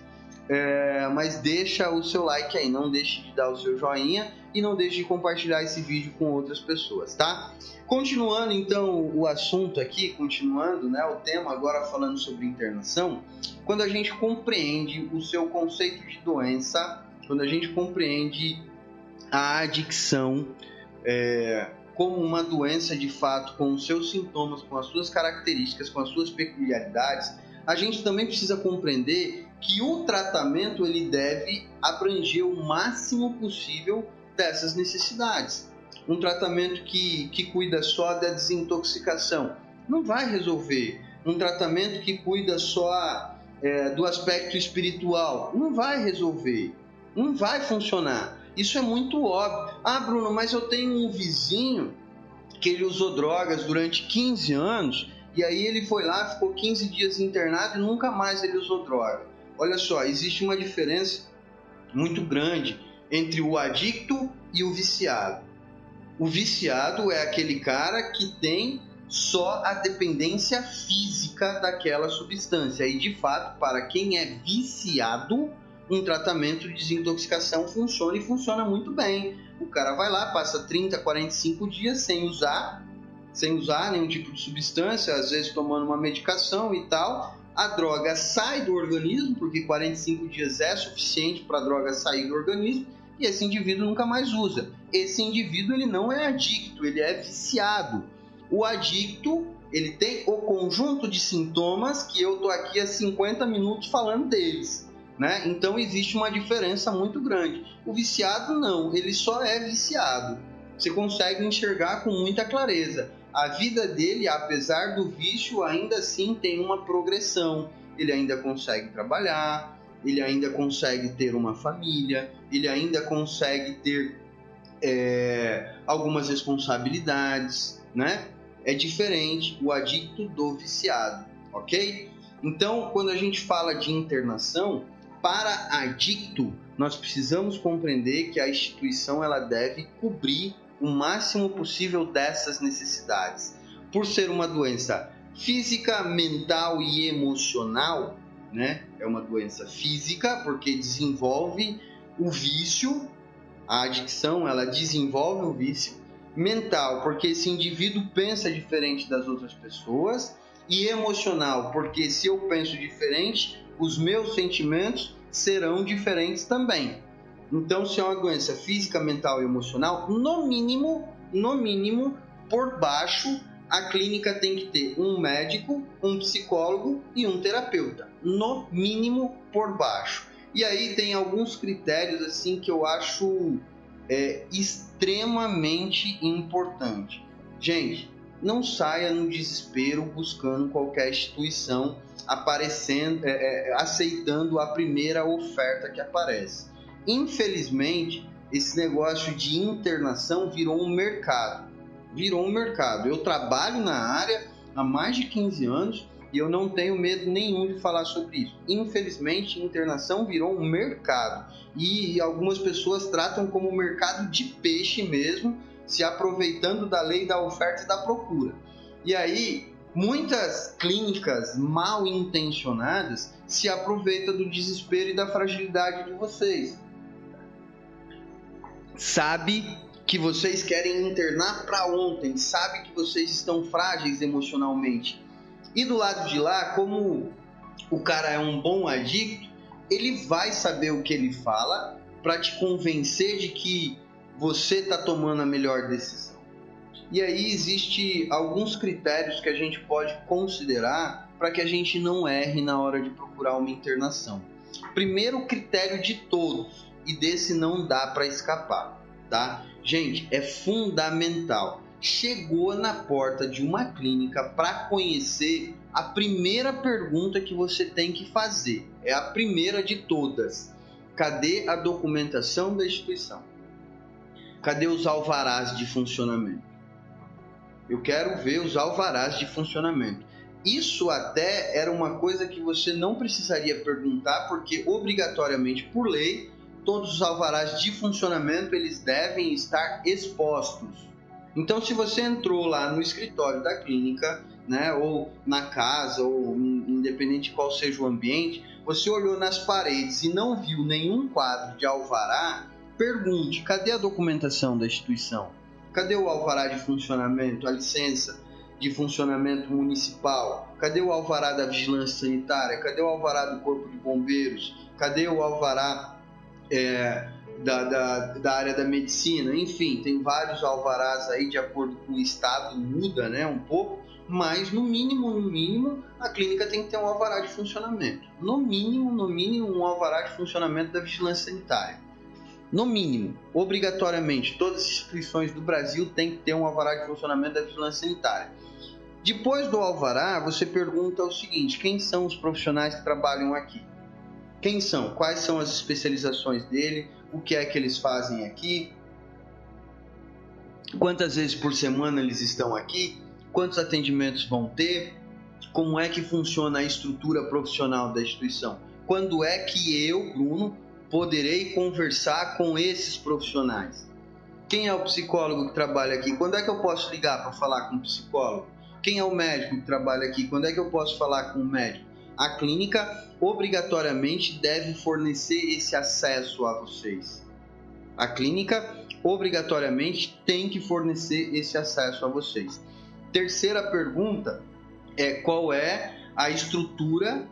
Mas deixa o seu like aí, não deixe de dar o seu joinha e não deixe de compartilhar esse vídeo com outras pessoas, tá? Continuando então o assunto aqui, continuando, né, o tema agora falando sobre internação, quando a gente compreende o seu conceito de doença, quando a gente compreende a adicção como uma doença de fato, com os seus sintomas, com as suas características, com as suas peculiaridades, a gente também precisa compreender que o tratamento ele deve abranger o máximo possível dessas necessidades. Um tratamento que cuida só da desintoxicação não vai resolver. Um tratamento que cuida só do aspecto espiritual não vai resolver. Não vai funcionar. Isso é muito óbvio. Ah, Bruno, mas eu tenho um vizinho que ele usou drogas durante 15 anos e aí ele foi lá, ficou 15 dias internado e nunca mais ele usou droga. Olha só, existe uma diferença muito grande entre o adicto e o viciado. O viciado é aquele cara que tem só a dependência física daquela substância. E, de fato, para quem é viciado, um tratamento de desintoxicação funciona e funciona muito bem. O cara vai lá, passa 30, 45 dias sem usar nenhum tipo de substância, às vezes tomando uma medicação e tal. A droga sai do organismo, porque 45 dias é suficiente para a droga sair do organismo, e esse indivíduo nunca mais usa. Esse indivíduo ele não é adicto, ele é viciado. O adicto, ele tem o conjunto de sintomas que eu estou aqui há 50 minutos falando deles, né? Então existe uma diferença muito grande. O viciado não, ele só é viciado. Você consegue enxergar com muita clareza. A vida dele, apesar do vício, ainda assim tem uma progressão. Ele ainda consegue trabalhar, ele ainda consegue ter uma família, ele ainda consegue ter algumas responsabilidades, né? É diferente o adicto do viciado, ok? Então, quando a gente fala de internação, para adicto, nós precisamos compreender que a instituição ela deve cobrir o máximo possível dessas necessidades. Por ser uma doença física, mental e emocional, né? É uma doença física porque desenvolve o vício, a adicção ela desenvolve o vício. Mental porque esse indivíduo pensa diferente das outras pessoas, e emocional porque se eu penso diferente, os meus sentimentos serão diferentes também. Então, se é uma doença física, mental e emocional, no mínimo, por baixo, a clínica tem que ter um médico, um psicólogo e um terapeuta. No mínimo, por baixo. E aí tem alguns critérios assim que eu acho extremamente importante. Gente, não saia no desespero buscando qualquer instituição, aceitando a primeira oferta que aparece. Infelizmente, esse negócio de internação virou um mercado. Eu trabalho na área há mais de 15 anos e eu não tenho medo nenhum de falar sobre isso. Infelizmente, internação virou um mercado e algumas pessoas tratam como um mercado de peixe mesmo, se aproveitando da lei da oferta e da procura. E aí, muitas clínicas mal intencionadas se aproveitam do desespero e da fragilidade de vocês. Sabe que vocês querem internar para ontem, sabe que vocês estão frágeis emocionalmente. E do lado de lá, como o cara é um bom adicto, ele vai saber o que ele fala para te convencer de que você está tomando a melhor decisão. E aí existe alguns critérios que a gente pode considerar para que a gente não erre na hora de procurar uma internação. Primeiro critério de todos, e desse não dá para escapar, tá? Gente, é fundamental. Chegou na porta de uma clínica para conhecer, a primeira pergunta que você tem que fazer, é a primeira de todas. Cadê a documentação da instituição? Cadê os alvarás de funcionamento? Eu quero ver os alvarás de funcionamento. Isso até era uma coisa que você não precisaria perguntar, porque obrigatoriamente por lei, todos os alvarás de funcionamento eles devem estar expostos. Então, se você entrou lá no escritório da clínica, né, ou na casa, ou independente de qual seja o ambiente, você olhou nas paredes e não viu nenhum quadro de alvará, pergunte, cadê a documentação da instituição? Cadê o alvará de funcionamento, a licença de funcionamento municipal? Cadê o alvará da vigilância sanitária? Cadê o alvará do corpo de bombeiros? Cadê o alvará da área da medicina? Enfim, tem vários alvarás aí, de acordo com o estado, muda, né, um pouco, mas no mínimo, a clínica tem que ter um alvará de funcionamento. No mínimo, um alvará de funcionamento da vigilância sanitária. No mínimo, obrigatoriamente, todas as instituições do Brasil têm que ter um alvará de funcionamento da vigilância sanitária. Depois do alvará, você pergunta o seguinte: quem são os profissionais que trabalham aqui? Quem são? Quais são as especializações dele? O que é que eles fazem aqui? Quantas vezes por semana eles estão aqui? Quantos atendimentos vão ter? Como é que funciona a estrutura profissional da instituição? Quando é que eu, Bruno, poderei conversar com esses profissionais. Quem é o psicólogo que trabalha aqui? Quando é que eu posso ligar para falar com o psicólogo? Quem é o médico que trabalha aqui? Quando é que eu posso falar com o médico? A clínica obrigatoriamente deve fornecer esse acesso a vocês. A clínica obrigatoriamente tem que fornecer esse acesso a vocês. Terceira pergunta é qual é a estrutura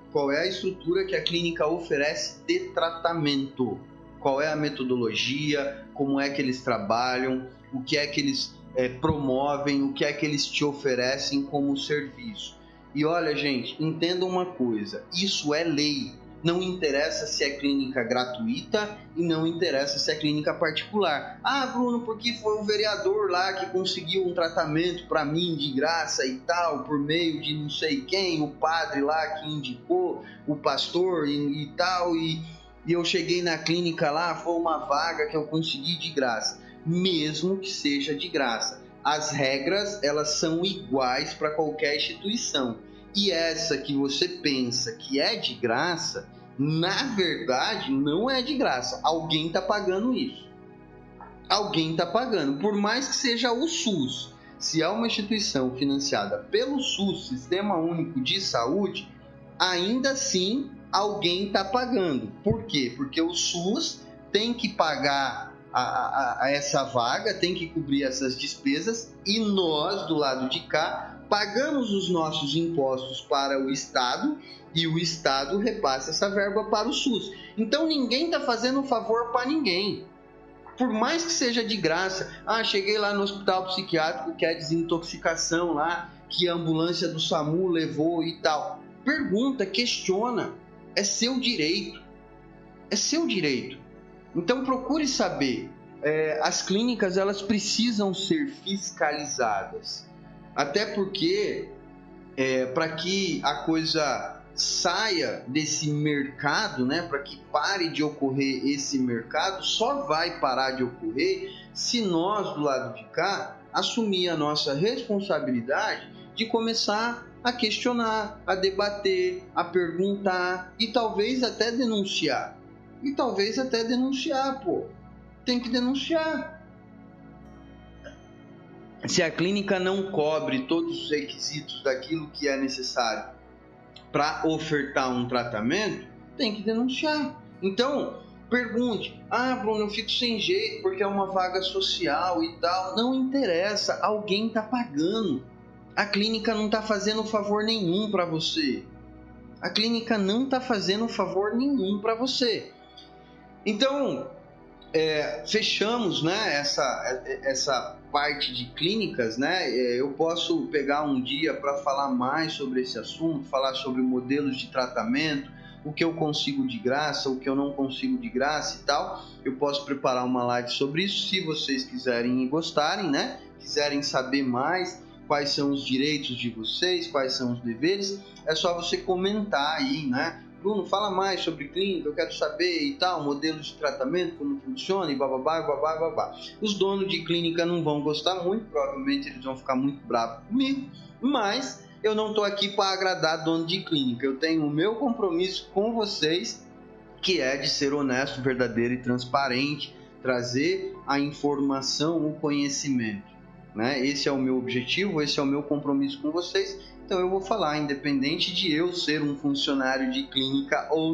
que a clínica oferece de tratamento? Qual é a metodologia? Como é que eles trabalham? O que é que eles promovem? O que é que eles te oferecem como serviço? E olha, gente, entenda uma coisa, isso é lei. Não interessa se é clínica gratuita e não interessa se é clínica particular. Ah, Bruno, porque foi o vereador lá que conseguiu um tratamento para mim de graça e tal, por meio de não sei quem, o padre lá que indicou, o pastor e tal, e eu cheguei na clínica lá, foi uma vaga que eu consegui de graça. Mesmo que seja de graça. As regras, elas são iguais para qualquer instituição. E essa que você pensa que é de graça, na verdade, não é de graça. Alguém está pagando isso. Alguém está pagando. Por mais que seja o SUS. Se é uma instituição financiada pelo SUS, Sistema Único de Saúde, ainda assim alguém está pagando. Por quê? Porque o SUS tem que pagar a essa vaga, tem que cobrir essas despesas e nós, do lado de cá, pagamos os nossos impostos para o Estado e o Estado repassa essa verba para o SUS. Então ninguém está fazendo um favor para ninguém. Por mais que seja de graça, cheguei lá no hospital psiquiátrico que é desintoxicação lá, que a ambulância do SAMU levou e tal. Pergunta, questiona, é seu direito. É seu direito. Então procure saber, as clínicas elas precisam ser fiscalizadas, até porque para que a coisa saia desse mercado, né, para que pare de ocorrer esse mercado, só vai parar de ocorrer se nós do lado de cá assumir a nossa responsabilidade de começar a questionar, a debater, a perguntar e talvez até denunciar. Pô. Tem que denunciar. Se a clínica não cobre todos os requisitos daquilo que é necessário para ofertar um tratamento, tem que denunciar. Então, pergunte, Bruno, eu fico sem jeito porque é uma vaga social e tal. Não interessa, alguém está pagando. A clínica não está fazendo favor nenhum para você. A clínica não está fazendo favor nenhum para você. Então, fechamos, né, essa parte de clínicas, né? Eu posso pegar um dia para falar mais sobre esse assunto, falar sobre modelos de tratamento, o que eu consigo de graça, o que eu não consigo de graça e tal. Eu posso preparar uma live sobre isso, se vocês quiserem e gostarem, né? Quiserem saber mais quais são os direitos de vocês, quais são os deveres, é só você comentar aí, né? Bruno, fala mais sobre clínica, eu quero saber e tal, modelos de tratamento, como funciona e bababá. Os donos de clínica não vão gostar muito, provavelmente eles vão ficar muito bravos comigo, mas eu não estou aqui para agradar dono de clínica, eu tenho o meu compromisso com vocês, que é de ser honesto, verdadeiro e transparente, trazer a informação, o conhecimento, né? Esse é o meu objetivo, esse é o meu compromisso com vocês. Então eu vou falar, independente de eu ser um funcionário de clínica ou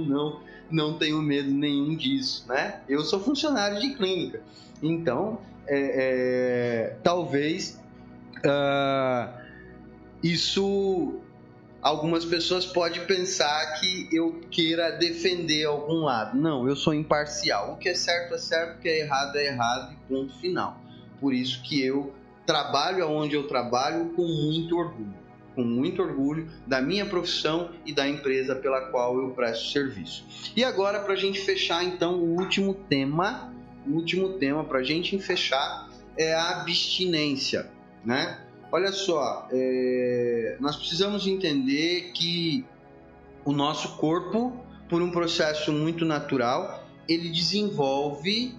não tenho medo nenhum disso, né? Eu sou funcionário de clínica, então talvez isso, algumas pessoas podem pensar que eu queira defender algum lado. Não, eu sou imparcial. O que é certo, o que é errado e ponto final. Por isso que eu trabalho onde eu trabalho com muito orgulho da minha profissão e da empresa pela qual eu presto serviço. E agora, para a gente fechar, então, o último tema para a gente fechar é a abstinência, né? Olha só, nós precisamos entender que o nosso corpo, por um processo muito natural, ele desenvolve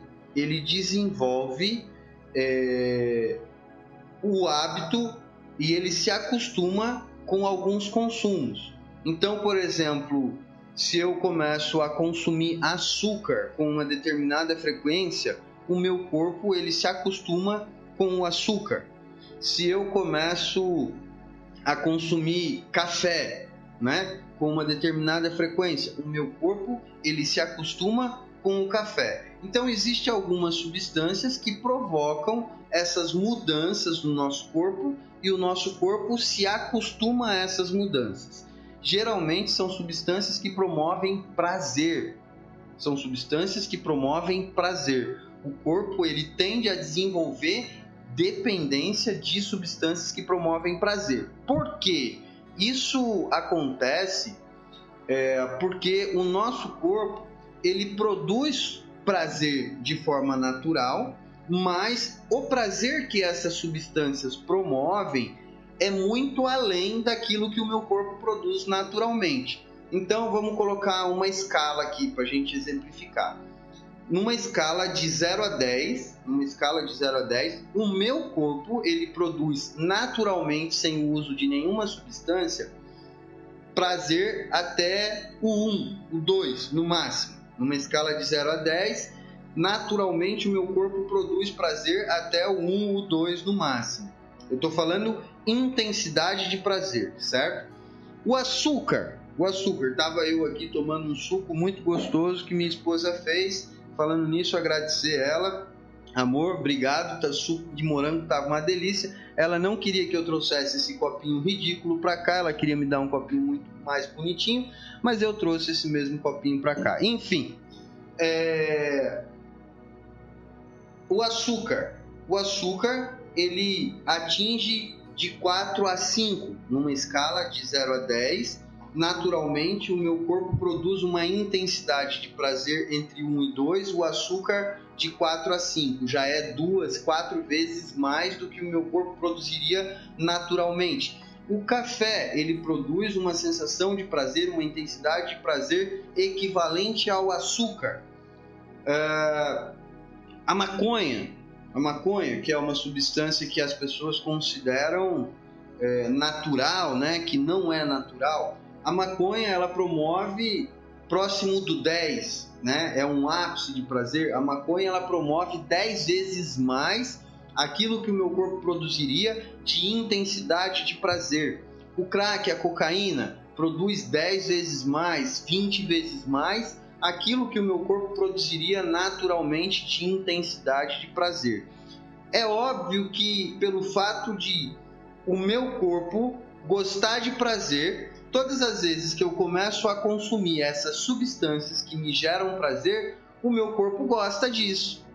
o hábito e ele se acostuma com alguns consumos. Então, por exemplo, se eu começo a consumir açúcar com uma determinada frequência, o meu corpo ele se acostuma com o açúcar. Se eu começo a consumir café, né, com uma determinada frequência, o meu corpo ele se acostuma com o café. Então existem algumas substâncias que provocam essas mudanças no nosso corpo e o nosso corpo se acostuma a essas mudanças. Geralmente são substâncias que promovem prazer. São substâncias que promovem prazer. O corpo ele tende a desenvolver dependência de substâncias que promovem prazer. Por quê? Isso acontece porque o nosso corpo ele produz prazer de forma natural, mas o prazer que essas substâncias promovem é muito além daquilo que o meu corpo produz naturalmente. Então vamos colocar uma escala aqui para a gente exemplificar. Numa escala de 0 a 10, o meu corpo ele produz naturalmente, sem o uso de nenhuma substância, prazer até o 1, o 2 no máximo. Numa escala de 0 a 10, naturalmente o meu corpo produz prazer até o 1, o 2 no máximo. Eu estou falando intensidade de prazer, certo? O açúcar, estava eu aqui tomando um suco muito gostoso que minha esposa fez. Falando nisso, agradecer ela. Amor, obrigado, suco de morango estava uma delícia. Ela não queria que eu trouxesse esse copinho ridículo para cá, ela queria me dar um copinho muito mais bonitinho, mas eu trouxe esse mesmo copinho para cá. Enfim, o açúcar, ele atinge de 4 a 5, numa escala de 0 a 10. Naturalmente, o meu corpo produz uma intensidade de prazer entre 1 e 2, o açúcar de 4 a 5, já é 2, 4 vezes mais do que o meu corpo produziria naturalmente. O café, ele produz uma sensação de prazer, uma intensidade de prazer equivalente ao açúcar. A maconha, que é uma substância que as pessoas consideram natural, né, que não é natural, a maconha ela promove próximo do 10, né, é um ápice de prazer. A maconha ela promove 10 vezes mais aquilo que o meu corpo produziria de intensidade de prazer. O crack, a cocaína, produz 10 vezes mais, 20 vezes mais aquilo que o meu corpo produziria naturalmente de intensidade de prazer. É óbvio que pelo fato de o meu corpo gostar de prazer, todas as vezes que eu começo a consumir essas substâncias que me geram prazer, o meu corpo gosta disso.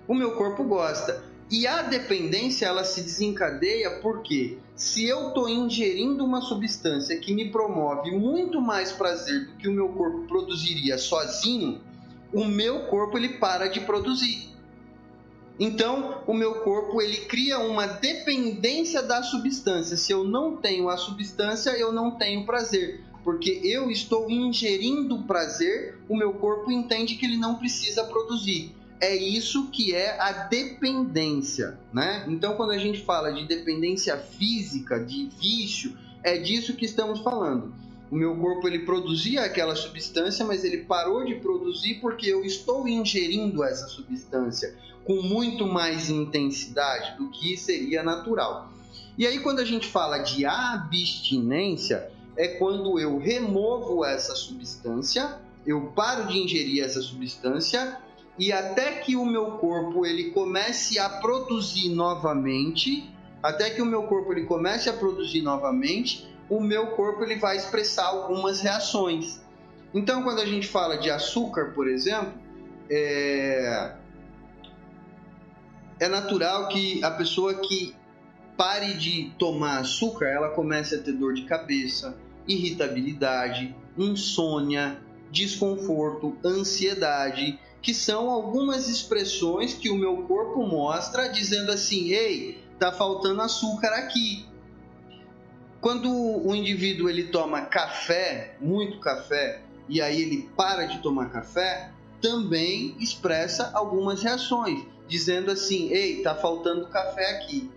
O meu corpo gosta. E a dependência ela se desencadeia porque se eu estou ingerindo uma substância que me promove muito mais prazer do que o meu corpo produziria sozinho, o meu corpo ele para de produzir. Então, o meu corpo ele cria uma dependência da substância. Se eu não tenho a substância, eu não tenho prazer. Porque eu estou ingerindo prazer, o meu corpo entende que ele não precisa produzir. É isso que é a dependência, né? Então, quando a gente fala de dependência física, de vício, é disso que estamos falando. O meu corpo ele produzia aquela substância, mas ele parou de produzir porque eu estou ingerindo essa substância com muito mais intensidade do que seria natural. E aí, quando a gente fala de abstinência, é quando eu removo essa substância, eu paro de ingerir essa substância e até que o meu corpo ele comece a produzir novamente, o meu corpo ele vai expressar algumas reações. Então, quando a gente fala de açúcar, por exemplo, é natural que a pessoa que pare de tomar açúcar, ela comece a ter dor de cabeça, irritabilidade, insônia, desconforto, ansiedade, que são algumas expressões que o meu corpo mostra dizendo assim: ei, tá faltando açúcar aqui. Quando o indivíduo ele toma café, muito café, e aí ele para de tomar café, também expressa algumas reações, dizendo assim: ei, tá faltando café aqui.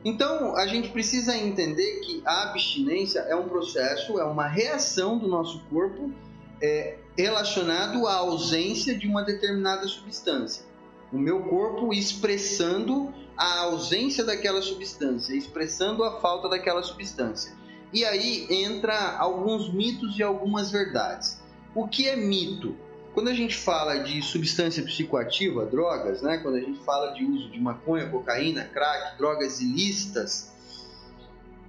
Então, a gente precisa entender que a abstinência é um processo, é uma reação do nosso corpo relacionado à ausência de uma determinada substância. O meu corpo expressando a ausência daquela substância, expressando a falta daquela substância. E aí entra alguns mitos e algumas verdades. O que é mito? Quando a gente fala de substância psicoativa, drogas, né? Quando a gente fala de uso de maconha, cocaína, crack, drogas ilícitas,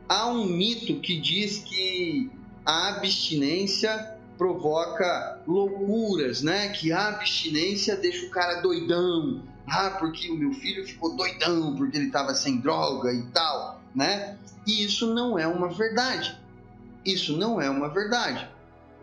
há um mito que diz que a abstinência provoca loucuras, né? Que a abstinência deixa o cara doidão. Porque o meu filho ficou doidão porque ele estava sem droga e tal, né? E isso não é uma verdade. Isso não é uma verdade,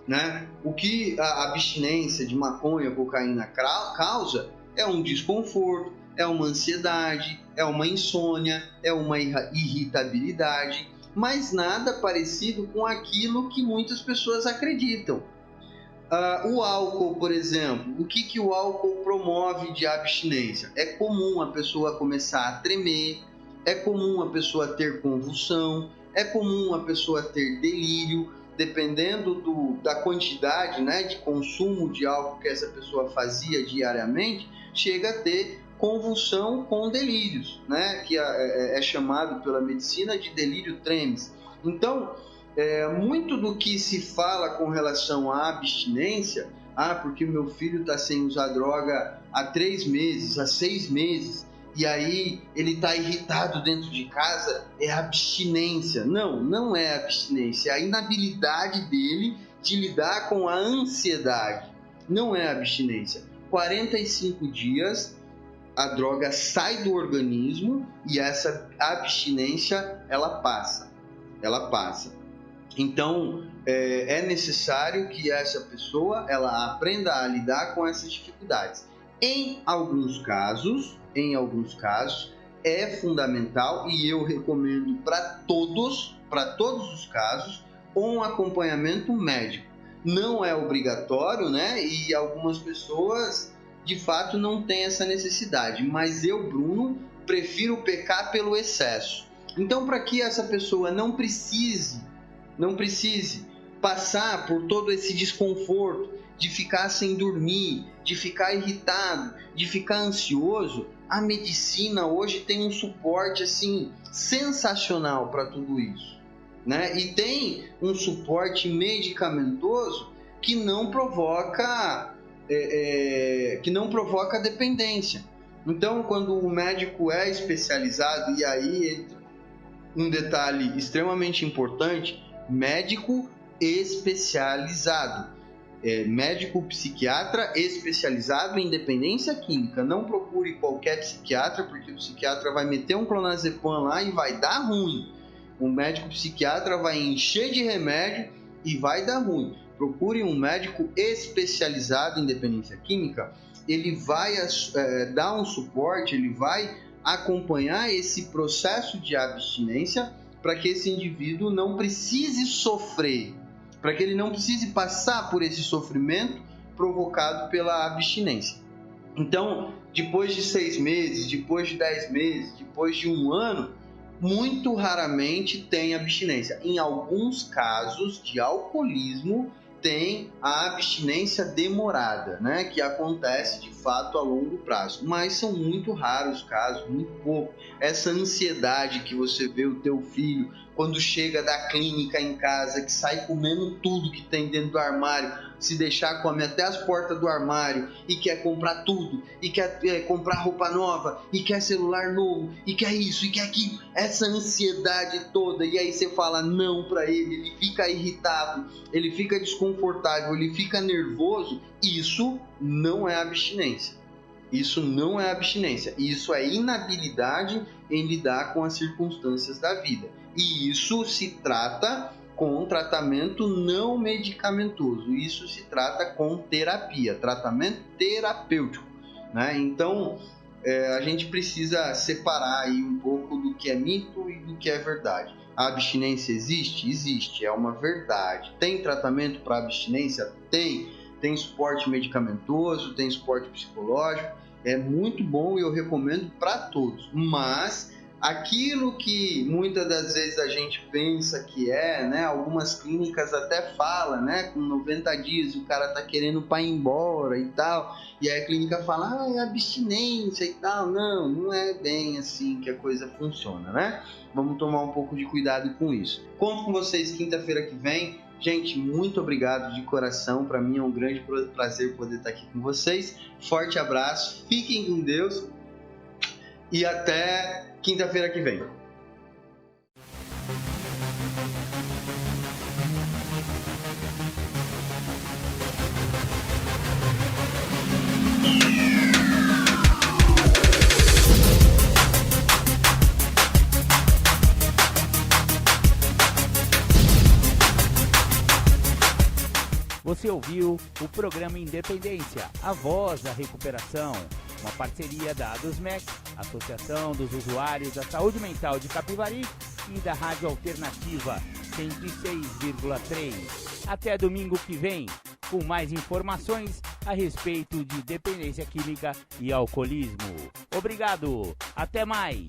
né? O que a abstinência de maconha, cocaína causa é um desconforto, é uma ansiedade, é uma insônia, é uma irritabilidade, mas nada parecido com aquilo que muitas pessoas acreditam. O álcool, por exemplo, o que o álcool promove de abstinência? É comum a pessoa começar a tremer, é comum a pessoa ter convulsão, é comum a pessoa ter delírio, dependendo da quantidade, né, de consumo de álcool que essa pessoa fazia diariamente, chega a ter convulsão com delírios, né, que é chamado pela medicina de delírio tremens. Então, muito do que se fala com relação à abstinência, porque o meu filho está sem usar droga há 3 meses, há 6 meses, e aí ele está irritado dentro de casa, é abstinência. Não é abstinência, é a inabilidade dele de lidar com a ansiedade. Não é abstinência. 45 dias, a droga sai do organismo e essa abstinência, ela passa. Então, é necessário que essa pessoa ela aprenda a lidar com essas dificuldades. Em alguns casos, é fundamental e eu recomendo para todos os casos, um acompanhamento médico. Não é obrigatório, né? E algumas pessoas, de fato, não têm essa necessidade. Mas eu, Bruno, prefiro pecar pelo excesso. Então, para que essa pessoa não precise passar por todo esse desconforto de ficar sem dormir, de ficar irritado, de ficar ansioso, a medicina hoje tem um suporte assim sensacional para tudo isso, né? E tem um suporte medicamentoso que não provoca dependência. Então, quando o médico é especializado, e aí entra um detalhe extremamente importante, médico especializado. Médico psiquiatra especializado em dependência química. Não procure qualquer psiquiatra, porque o psiquiatra vai meter um clonazepam lá e vai dar ruim. O médico psiquiatra vai encher de remédio e vai dar ruim. Procure um médico especializado em dependência química. Ele vai dar um suporte, ele vai acompanhar esse processo de abstinência para que esse indivíduo não precise sofrer, para que ele não precise passar por esse sofrimento provocado pela abstinência. Então, depois de 6 meses, depois de 10 meses, depois de 1 ano, muito raramente tem abstinência. Em alguns casos de alcoolismo, tem a abstinência demorada, né, que acontece de fato a longo prazo, mas são muito raros casos, muito pouco. Essa ansiedade que você vê o teu filho quando chega da clínica em casa, que sai comendo tudo que tem dentro do armário, se deixar come até as portas do armário e quer comprar tudo, e quer comprar roupa nova, e quer celular novo, e quer isso, e quer aquilo, essa ansiedade toda, e aí você fala não para ele fica irritado, ele fica desconfortável, ele fica nervoso. Isso não é abstinência. Isso não é abstinência, isso é inabilidade em lidar com as circunstâncias da vida. E isso se trata com tratamento não medicamentoso, isso se trata com terapia, tratamento terapêutico, né? Então, a gente precisa separar aí um pouco do que é mito e do que é verdade. A abstinência existe? Existe, é uma verdade. Tem tratamento para abstinência? Tem suporte medicamentoso, tem suporte psicológico, é muito bom e eu recomendo para todos, mas aquilo que muitas das vezes a gente pensa que é, né? Algumas clínicas até falam, né? Com 90 dias o cara tá querendo para ir embora e tal. E aí a clínica fala, é abstinência e tal. Não, não é bem assim que a coisa funciona, né? Vamos tomar um pouco de cuidado com isso. Conto com vocês quinta-feira que vem. Gente, muito obrigado de coração. Para mim é um grande prazer poder estar aqui com vocês. Forte abraço, fiquem com Deus e até quinta-feira que vem. Você ouviu o programa Independência, a voz da recuperação, uma parceria da ADUSMEC, Associação dos Usuários da Saúde Mental de Capivari, e da Rádio Alternativa 106,3. Até domingo que vem, com mais informações a respeito de dependência química e alcoolismo. Obrigado, até mais!